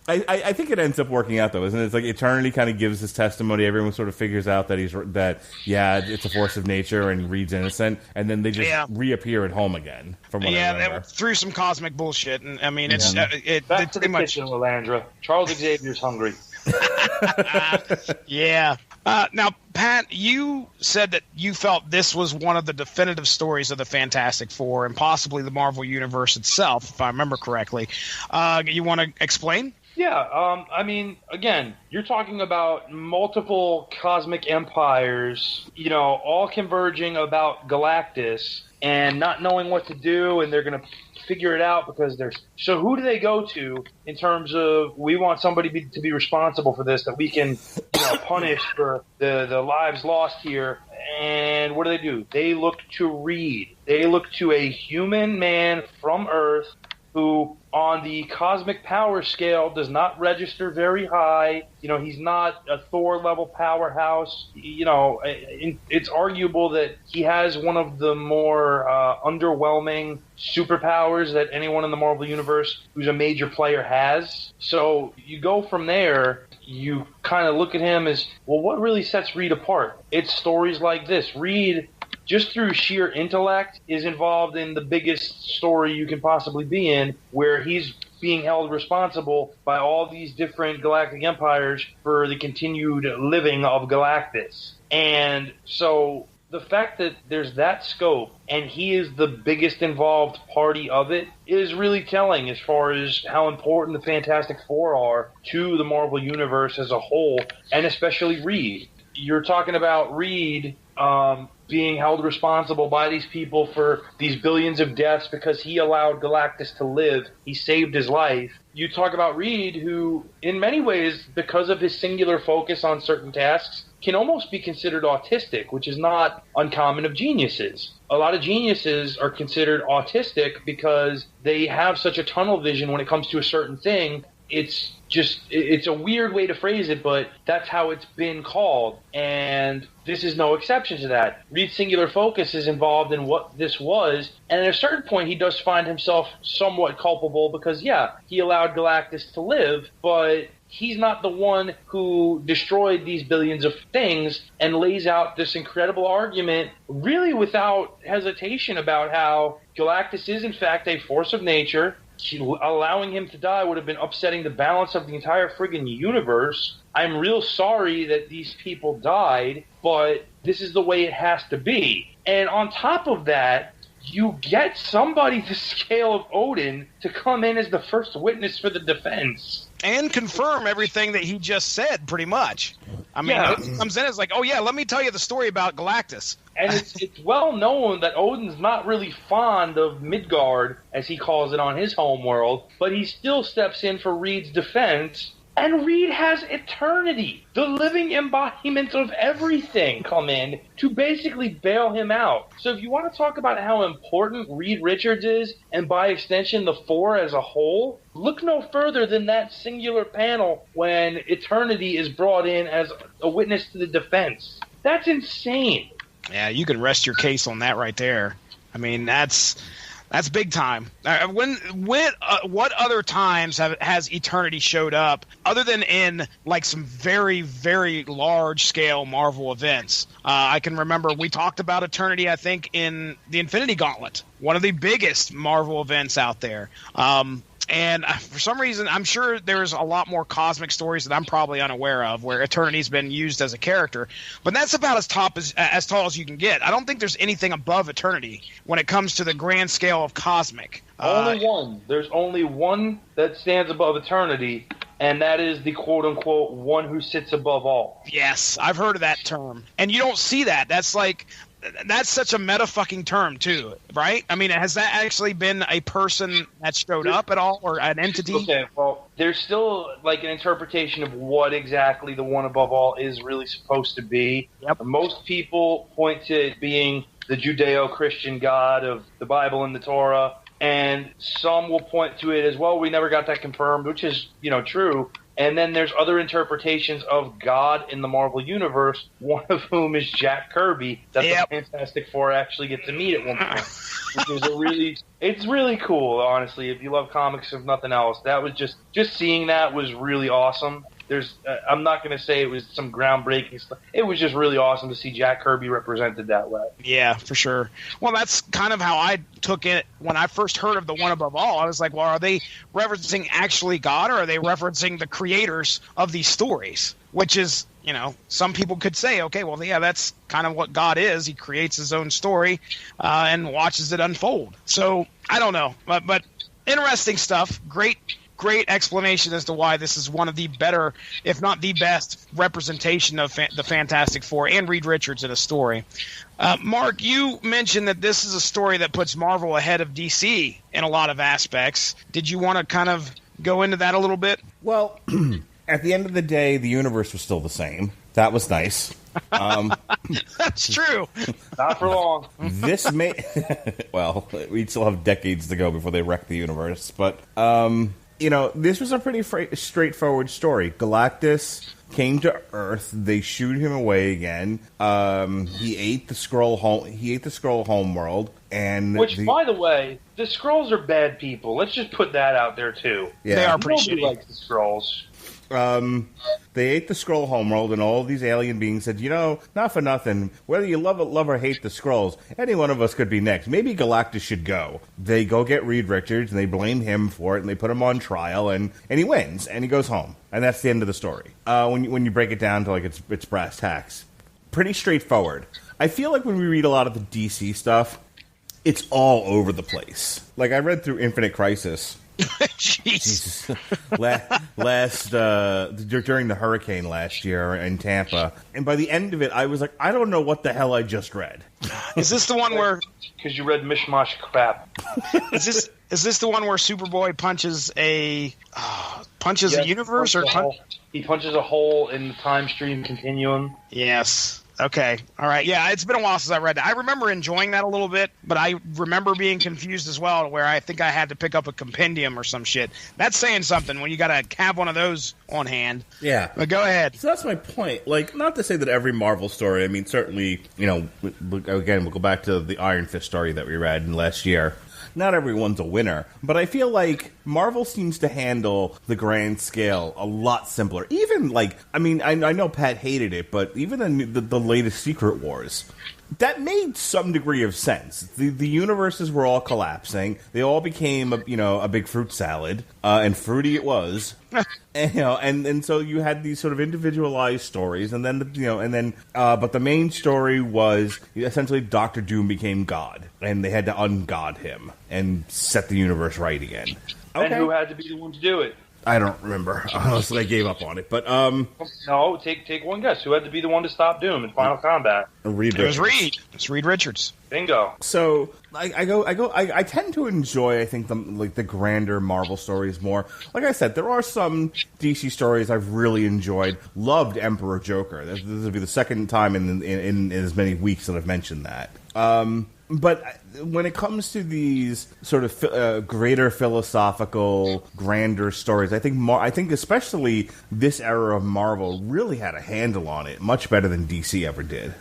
I think it ends up working out though, isn't it? It's like Eternity kind of gives his testimony. Everyone sort of figures out that it's a force of nature and Reed's innocent, and then they just reappear at home again. From what I remember, through some cosmic bullshit, and I mean, it's back to the kitchen, Lalandra. Charles Xavier's hungry. Yeah. Now, Pat, you said that you felt this was one of the definitive stories of the Fantastic Four and possibly the Marvel Universe itself, if I remember correctly. You want to explain? Yeah, I mean, again, you're talking about multiple cosmic empires, all converging about Galactus and not knowing what to do, and they're going to figure it out because so who do they go to in terms of, we want somebody to be responsible for this, that we can punish for the lives lost here. And what do? They look to Reed. They look to a human man from Earth who, on the cosmic power scale, does not register very high. He's not a Thor-level powerhouse. It's arguable that he has one of the more underwhelming superpowers that anyone in the Marvel Universe who's a major player has. So you go from there, you kind of look at him as, well, what really sets Reed apart? It's stories like this. Reed, just through sheer intellect, is involved in the biggest story you can possibly be in, where he's being held responsible by all these different galactic empires for the continued living of Galactus. And so the fact that there's that scope and he is the biggest involved party of it is really telling as far as how important the Fantastic Four are to the Marvel Universe as a whole, and especially Reed. You're talking about Reed being held responsible by these people for these billions of deaths because he allowed Galactus to live. He saved his life. You talk about Reed, who, in many ways, because of his singular focus on certain tasks, can almost be considered autistic, which is not uncommon of geniuses. A lot of geniuses are considered autistic because they have such a tunnel vision when it comes to a certain thing. It's a weird way to phrase it, but that's how it's been called, and this is no exception to that. Reed's singular focus is involved in what this was, and at a certain point he does find himself somewhat culpable because, he allowed Galactus to live, but he's not the one who destroyed these billions of things, and lays out this incredible argument really without hesitation about how Galactus is in fact a force of nature. Allowing him to die would have been upsetting the balance of the entire friggin' universe. I'm real sorry that these people died, but this is the way it has to be. And on top of that, you get somebody the scale of Odin to come in as the first witness for the defense. And confirm everything that he just said, pretty much. I mean, Odin comes in as like, oh yeah, let me tell you the story about Galactus. And it's well known that Odin's not really fond of Midgard, as he calls it on his home world, but he still steps in for Reed's defense And Reed has Eternity, the living embodiment of everything, come in to basically bail him out. So if you want to talk about how important Reed Richards is, and by extension the Four as a whole, look no further than that singular panel when Eternity is brought in as a witness to the defense. That's insane. Yeah, you can rest your case on that right there. I mean, that's big time. What other times has Eternity showed up other than in like some very, very large scale Marvel events? I can remember we talked about Eternity, I think, in the Infinity Gauntlet, one of the biggest Marvel events out there. And for some reason, I'm sure there's a lot more cosmic stories that I'm probably unaware of where Eternity's been used as a character. But that's about as tall as you can get. I don't think there's anything above Eternity when it comes to the grand scale of cosmic. Only one. There's only one that stands above Eternity, and that is the quote-unquote one who sits above all. Yes, I've heard of that term. And you don't see that. That's such a meta-fucking term, too, right? I mean, has that actually been a person that showed up at all, or an entity? Okay, well, there's still, like, an interpretation of what exactly the one above all is really supposed to be. Yep. Most people point to it being the Judeo-Christian God of the Bible and the Torah, and some will point to it as, well, we never got that confirmed, which is, true. And then there's other interpretations of God in the Marvel Universe, one of whom is Jack Kirby, that the Fantastic Four actually get to meet at one point. Which is it's really cool, honestly, if you love comics, if nothing else. That was just seeing that was really awesome. I'm not going to say it was some groundbreaking stuff. It was just really awesome to see Jack Kirby represented that way. Yeah, for sure. Well, that's kind of how I took it when I first heard of the one above all. I was like, well, are they referencing actually God, or are they referencing the creators of these stories? Which is, some people could say, okay, well, yeah, that's kind of what God is. He creates his own story and watches it unfold. So I don't know, but interesting stuff. Great explanation as to why this is one of the better, if not the best, representation of the Fantastic Four and Reed Richards in a story. Mark, you mentioned that this is a story that puts Marvel ahead of DC in a lot of aspects. Did you want to kind of go into that a little bit? Well, at the end of the day, the universe was still the same. That was nice. That's true. Not for long. This may... well, we still have decades to go before they wreck the universe, but... this was a pretty straightforward story. Galactus came to Earth. They shoot him away again. He ate the Skrull homeworld, and by the way, the Skrulls are bad people. Let's just put that out there too. Yeah. They are pretty shitty. Nobody likes the Skrulls. They ate the Skrull homeworld, and all these alien beings said, not for nothing, whether you love or hate the Skrulls, any one of us could be next. Maybe Galactus should go. They go get Reed Richards, and they blame him for it, and they put him on trial, and he wins, and he goes home. And that's the end of the story. When you break it down to, like, its brass tacks. Pretty straightforward. I feel like when we read a lot of the DC stuff, it's all over the place. Like, I read through Infinite Crisis... Jesus. During the hurricane last year in Tampa, and by the end of it, I was like, I don't know what the hell I just read. Is this the one where? Because you read mishmash crap. Is this the one where Superboy punches a universe he punches a hole in the time stream continuum? Yes. Okay. All right. Yeah, it's been a while since I read that. I remember enjoying that a little bit, but I remember being confused as well, where I think I had to pick up a compendium or some shit. That's saying something when you got to have one of those on hand. Yeah. But go ahead. So that's my point. Like, not to say that every Marvel story, I mean, certainly, again, we'll go back to the Iron Fist story that we read last year. Not everyone's a winner, but I feel like Marvel seems to handle the grand scale a lot simpler. Even, I know Pat hated it, but even the latest Secret Wars, that made some degree of sense. The universes were all collapsing. They all became, a big fruit salad, and fruity it was. And so you had these sort of individualized stories, and then but the main story was essentially Doctor Doom became God, and they had to ungod him and set the universe right again. Okay. And who had to be the one to do it? I don't remember. Honestly, I gave up on it. But no, take one guess. Who had to be the one to stop Doom in Final Combat? Reed. It was Reed. It's Reed Richards. Bingo. So I tend to enjoy, I think, the grander Marvel stories more. Like I said, there are some DC stories I've really enjoyed. Loved Emperor Joker. This will be the second time in as many weeks that I've mentioned that. But when it comes to these sort of greater philosophical, grander stories, I think especially this era of Marvel really had a handle on it, much better than DC ever did.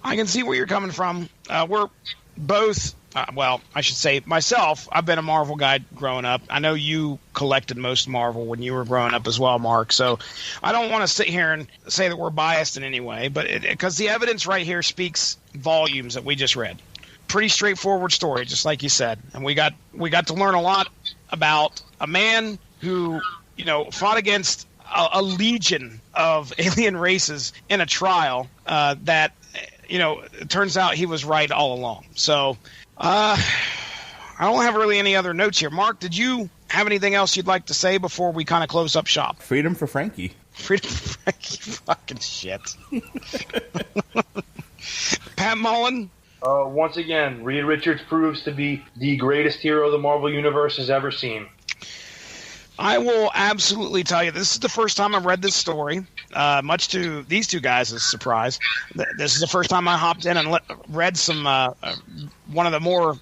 I can see where you're coming from. We're both, well, I should say myself, I've been a Marvel guy growing up. I know you collected most Marvel when you were growing up as well, Mark. So I don't want to sit here and say that we're biased in any way, but because the evidence right here speaks volumes that we just read. Pretty straightforward story, just like you said. And we got to learn a lot about a man who, fought against a legion of alien races in a trial that, it turns out he was right all along. So I don't have really any other notes here. Mark, did you have anything else you'd like to say before we kind of close up shop? Freedom for Frankie. Freedom for Frankie. Fucking shit. Pat Mullin? Once again, Reed Richards proves to be the greatest hero the Marvel Universe has ever seen. I will absolutely tell you, this is the first time I've read this story, much to these two guys' surprise. This is the first time I hopped in and read some one of the more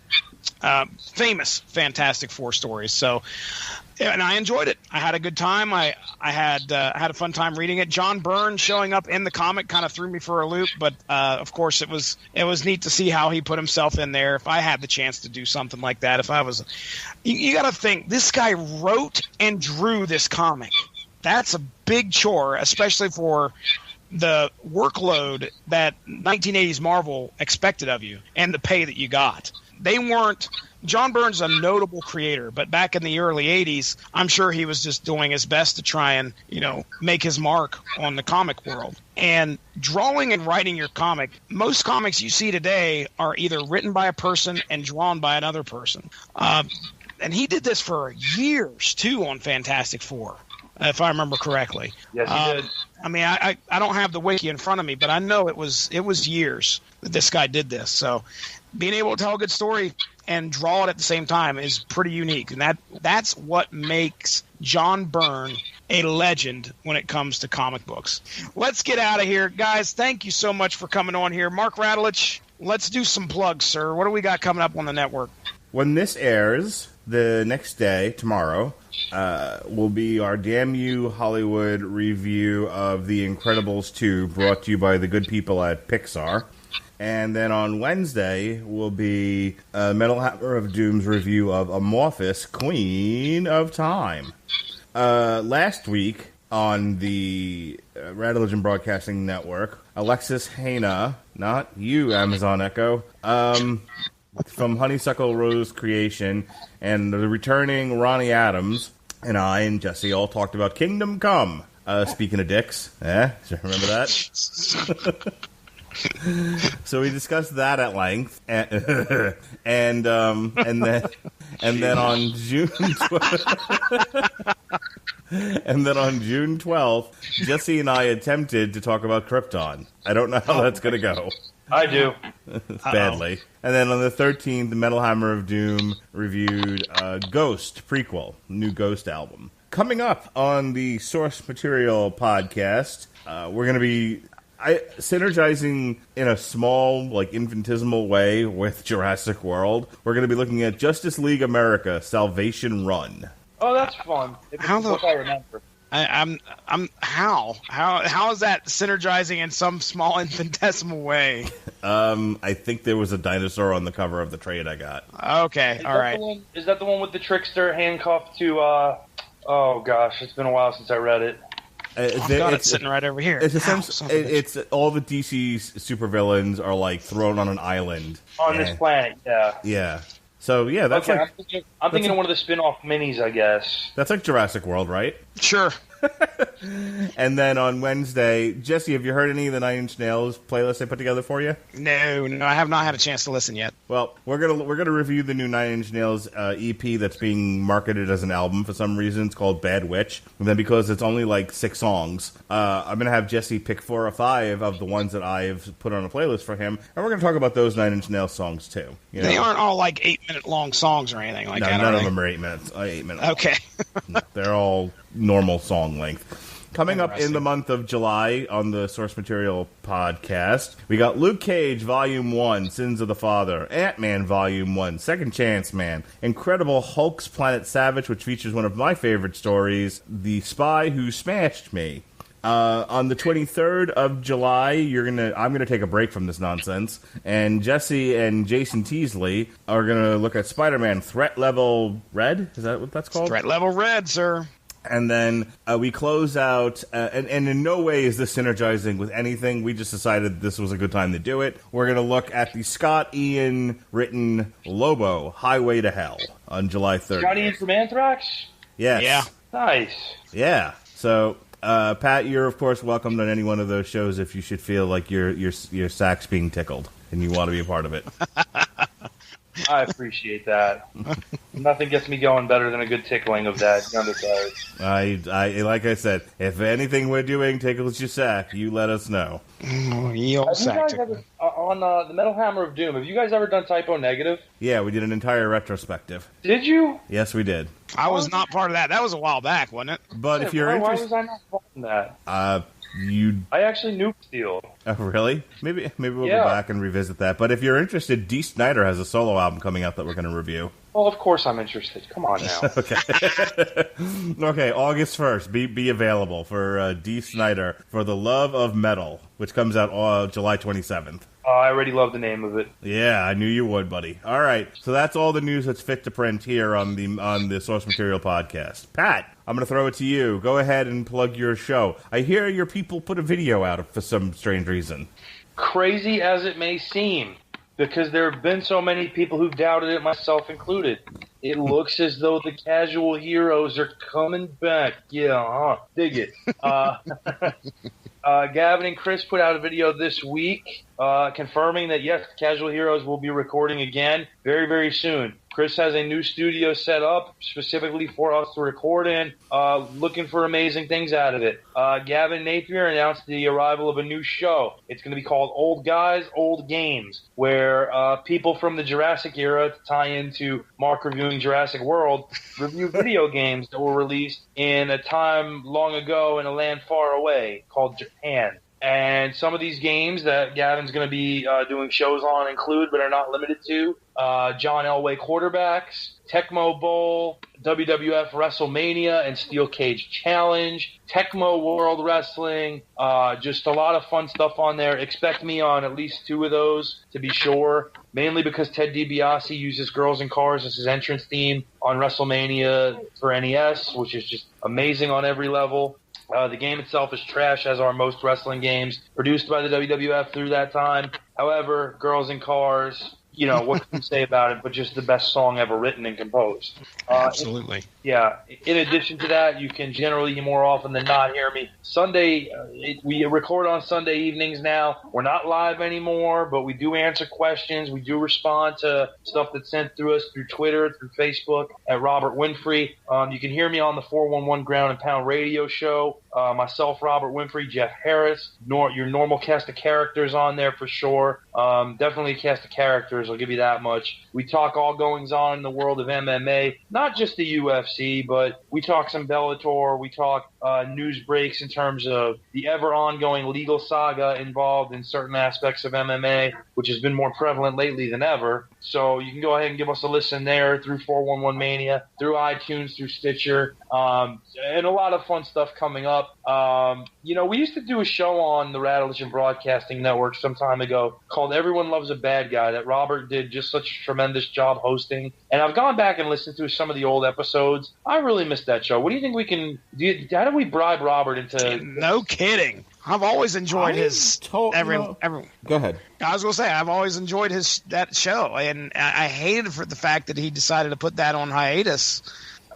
famous Fantastic Four stories. So, and I enjoyed it. I had a good time. I had a fun time reading it. John Byrne showing up in the comic kind of threw me for a loop, but of course it was neat to see how he put himself in there. If I had the chance to do something like that, if I was, you got to think this guy wrote and drew this comic. That's a big chore, especially for the workload that 1980s Marvel expected of you and the pay that you got. They weren't. John Byrne's a notable creator, but back in the early 80s, I'm sure he was just doing his best to try and, make his mark on the comic world. And drawing and writing your comic, most comics you see today are either written by a person and drawn by another person. And he did this for years, too, on Fantastic Four, if I remember correctly. Yes, he did. I mean, I don't have the wiki in front of me, but I know it was years that this guy did this. So being able to tell a good story and draw it at the same time is pretty unique. And that's what makes John Byrne a legend when it comes to comic books. Let's get out of here. Guys, thank you so much for coming on here. Mark Radulich, let's do some plugs, sir. What do we got coming up on the network? When this airs, the next day, tomorrow, will be our Damn You Hollywood review of The Incredibles 2, brought to you by the good people at Pixar. And then on Wednesday will be Metal Hammer of Doom's review of Amorphous, Queen of Time. Last week on the Radulich and Broadcasting Network, Alexis Haina, not you, Amazon Echo, from Honeysuckle Rose Creation, and the returning Ronnie Adams, and I and Jesse all talked about Kingdom Come. Speaking of dicks, remember that? So we discussed that at length, and then on June 12th, and then on June 12th, Jesse and I attempted to talk about Krypton. I don't know how that's going to go. I do. Badly. And then on the 13th, the Metal Hammer of Doom reviewed Ghost prequel, new Ghost album. Coming up on the Source Material podcast, we're going to be synergizing in a small, infinitesimal way with Jurassic World. We're going to be looking at Justice League America: Salvation Run. Oh, that's fun. It's a book I remember. How is that synergizing in some small infinitesimal way? I think there was a dinosaur on the cover of the trade I got. Okay, all right. Is that the one with the trickster handcuffed to? Oh gosh, it's been a while since I read it. It's sitting right over here. It's all the DC supervillains are thrown on an island on this planet. Yeah. Yeah. So yeah, that's okay. I'm thinking of one of the spin-off minis, I guess. That's like Jurassic World, right? Sure. And then on Wednesday, Jesse, have you heard any of the Nine Inch Nails playlists I put together for you? No, I have not had a chance to listen yet. Well, we're gonna review the new Nine Inch Nails EP that's being marketed as an album for some reason. It's called Bad Witch, and then because it's only like 6 songs, I'm gonna have Jesse pick 4 or 5 of the ones that I've put on a playlist for him, and we're gonna talk about those Nine Inch Nails songs too. You know? They aren't all like 8-minute long songs or anything like that. None of them are 8 minutes. 8 minutes. Okay. No, they're all normal song length. Coming up in the month of July on the Source Material podcast, we got Luke Cage Volume 1, Sins of the Father, Ant-Man Volume 1, Second Chance Man, Incredible Hulk's Planet Savage, which features one of my favorite stories, The Spy Who Smashed Me. On the 23rd of July, I'm gonna take a break from this nonsense, and Jesse and Jason Teasley are gonna look at Spider-Man Threat Level Red. Is that what that's called? Threat Level Red, sir. And then we close out, and in no way is this synergizing with anything. We just decided this was a good time to do it. We're going to look at the Scott Ian written Lobo, Highway to Hell, on July 30th. Scott Ian from Anthrax? Yes. Yeah. Nice. Yeah. So, Pat, you're, of course, welcomed on any one of those shows if you should feel like your sack's being tickled and you want to be a part of it. I appreciate that. Nothing gets me going better than a good tickling of that underside. I like I said, if anything we're doing tickles your sack, you let us know. Ye old sack tickle. On the Metal Hammer of Doom, have you guys ever done Typo Negative? Yeah, we did an entire retrospective. Did you? Yes, we did. I was not part of that. That was a while back, wasn't it? But if you're why interested, was I not involved in that? I actually knew Steel. Oh, really? Maybe we'll go back and revisit that. But if you're interested, Dee Snider has a solo album coming out that we're going to review. Well, of course I'm interested. Come on now. Okay. Okay, August 1st. Be available for Dee Snider for The Love of Metal, which comes out July 27th. I already love the name of it. Yeah, I knew you would, buddy. All right, so that's all the news that's fit to print here on the Source Material podcast. Pat, I'm going to throw it to you. Go ahead and plug your show. I hear your people put a video out for some strange reason. Crazy as it may seem, because there have been so many people who've doubted it, myself included. It looks as though the casual heroes are coming back. Yeah, dig it. Gavin and Chris put out a video this week confirming that, yes, Casual Heroes will be recording again very, very soon. Chris has a new studio set up specifically for us to record in, looking for amazing things out of it. Gavin Napier announced the arrival of a new show. It's going to be called Old Guys, Old Games, where people from the Jurassic era, to tie into Mark reviewing Jurassic World, review video games that were released in a time long ago in a land far away called Japan. And some of these games that Gavin's going to be doing shows on include, but are not limited to, John Elway Quarterbacks, Tecmo Bowl, WWF WrestleMania and Steel Cage Challenge, Tecmo World Wrestling, just a lot of fun stuff on there. Expect me on at least 2 of those, to be sure, mainly because Ted DiBiase uses Girls and Cars as his entrance theme on WrestleMania for NES, which is just amazing on every level. The game itself is trash, as are most wrestling games produced by the WWF through that time. However, Girls and Cars, you know, what can you say about it, but just the best song ever written and composed. Absolutely. Yeah. In addition to that, you can generally more often than not hear me. Sunday, we record on Sunday evenings now. We're not live anymore, but we do answer questions. We do respond to stuff that's sent through us through Twitter, through Facebook, at Robert Winfrey. You can hear me on the 411 Ground and Pound radio show. Myself, Robert Winfrey, Jeff Harris, your normal cast of characters on there for sure. Definitely a cast of characters, I'll give you that much. We talk all goings on in the world of MMA, not just the UFC, but we talk some Bellator, we talk news breaks in terms of the ever ongoing legal saga involved in certain aspects of MMA, which has been more prevalent lately than ever. So you can go ahead and give us a listen there through 411 Mania, through iTunes, through Stitcher, and a lot of fun stuff coming up. You know, we used to do a show on the Rattlevision Broadcasting Network some time ago called Everyone Loves a Bad Guy that Robert did just such a tremendous job hosting. And I've gone back and listened to some of the old episodes. I really missed that show. What do you think we can do? How do we bribe Robert into... No kidding. I've always enjoyed his Go ahead. I was gonna say I've always enjoyed that show, and I hated for the fact that he decided to put that on hiatus.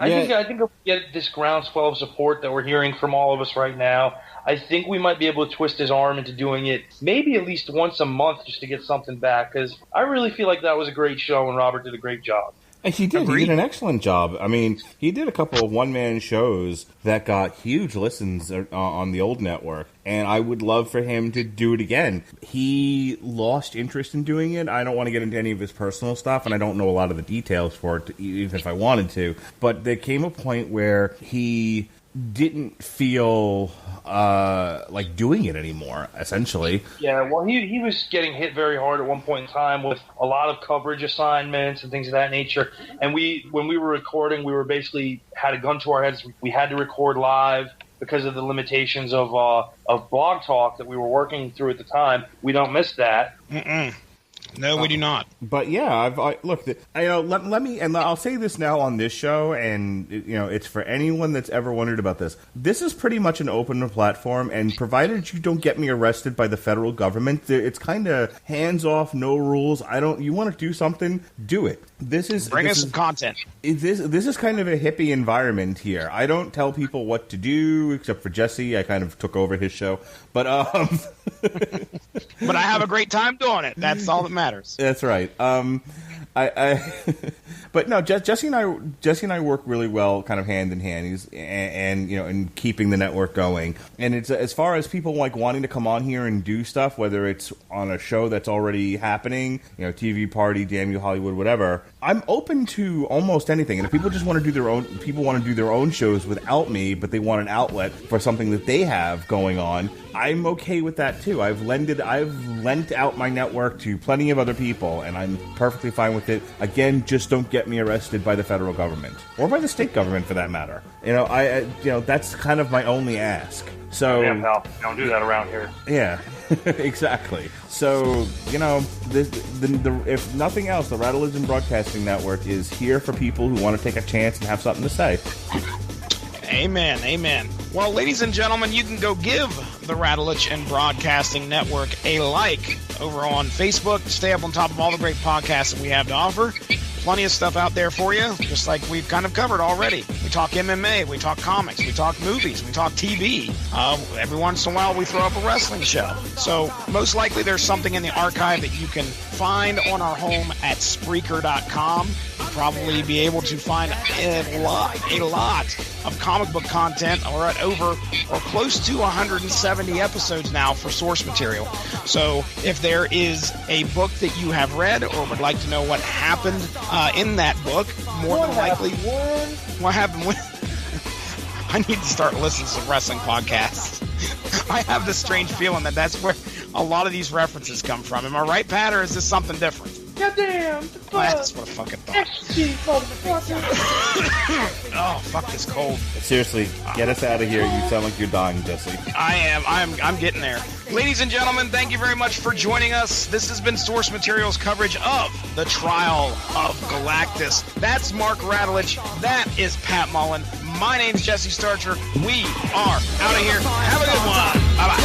I think if we get this groundswell of support that we're hearing from all of us right now, I think we might be able to twist his arm into doing it maybe at least once a month just to get something back, because I really feel like that was a great show and Robert did a great job. And he did. Agreed. He did an excellent job. I mean, he did a couple of one-man shows that got huge listens on the old network, and I would love for him to do it again. He lost interest in doing it. I don't want to get into any of his personal stuff, and I don't know a lot of the details for it, even if I wanted to. But there came a point where he didn't feel like doing it anymore, essentially. Yeah, well, he was getting hit very hard at one point in time with a lot of coverage assignments and things of that nature. And when we were recording, we were basically had a gun to our heads. We had to record live because of the limitations of Blog Talk that we were working through at the time. We don't miss that. Mm-mm. No, we do not. But yeah, let me, and I'll say this now on this show, and it's for anyone that's ever wondered about this. This is pretty much an open platform, and provided you don't get me arrested by the federal government, it's kind of hands off, no rules. You want to do something, do it. Bring us some content. This is kind of a hippie environment here. I don't tell people what to do, except for Jesse. I kind of took over his show, but but I have a great time doing it. That's all that matters. That's right. But no, Jesse and I work really well, kind of hand in hand. And keeping the network going. And it's as far as people like wanting to come on here and do stuff, whether it's on a show that's already happening, TV Party, Damn You Hollywood, whatever. I'm open to almost anything. And if people just want to do their own shows without me, but they want an outlet for something that they have going on, I'm okay with that too. I've lent out my network to plenty of other people, and I'm perfectly fine with it. Again, just don't get me arrested by the federal government or by the state government for that matter. That's kind of my only ask. So yeah, pal, don't do that around here. Yeah, exactly. So if nothing else, the Rattleage Broadcasting Network is here for people who want to take a chance and have something to say. Amen, amen. Well, ladies and gentlemen, you can go give the Rattleage and Broadcasting Network a like over on Facebook to stay up on top of all the great podcasts that we have to offer. Plenty of stuff out there for you, just like we've kind of covered already. We talk MMA, we talk comics, we talk movies, we talk TV. Every once in a while, we throw up a wrestling show. So most likely there's something in the archive that you can find on our home at Spreaker.com. You'll probably be able to find a lot of comic book content. We're at over or close to 170 episodes now for source material. So if there is a book that you have read or would like to know what happened in that book, more than likely, what happened with... I need to start listening to some wrestling podcasts. I have this strange feeling that that's where a lot of these references come from. Am I right, Pat, or is this something different? Goddamn! That's what I fucking thought. Oh, fuck this cold. Seriously, get us out of here. You sound like you're dying, Jesse. I am. I'm getting there. Ladies and gentlemen, thank you very much for joining us. This has been Source Materials coverage of the Trial of Galactus. That's Mark Rattledge. That is Pat Mullin. My name's Jesse Starcher. We are out of here. Have a good one. Bye-bye.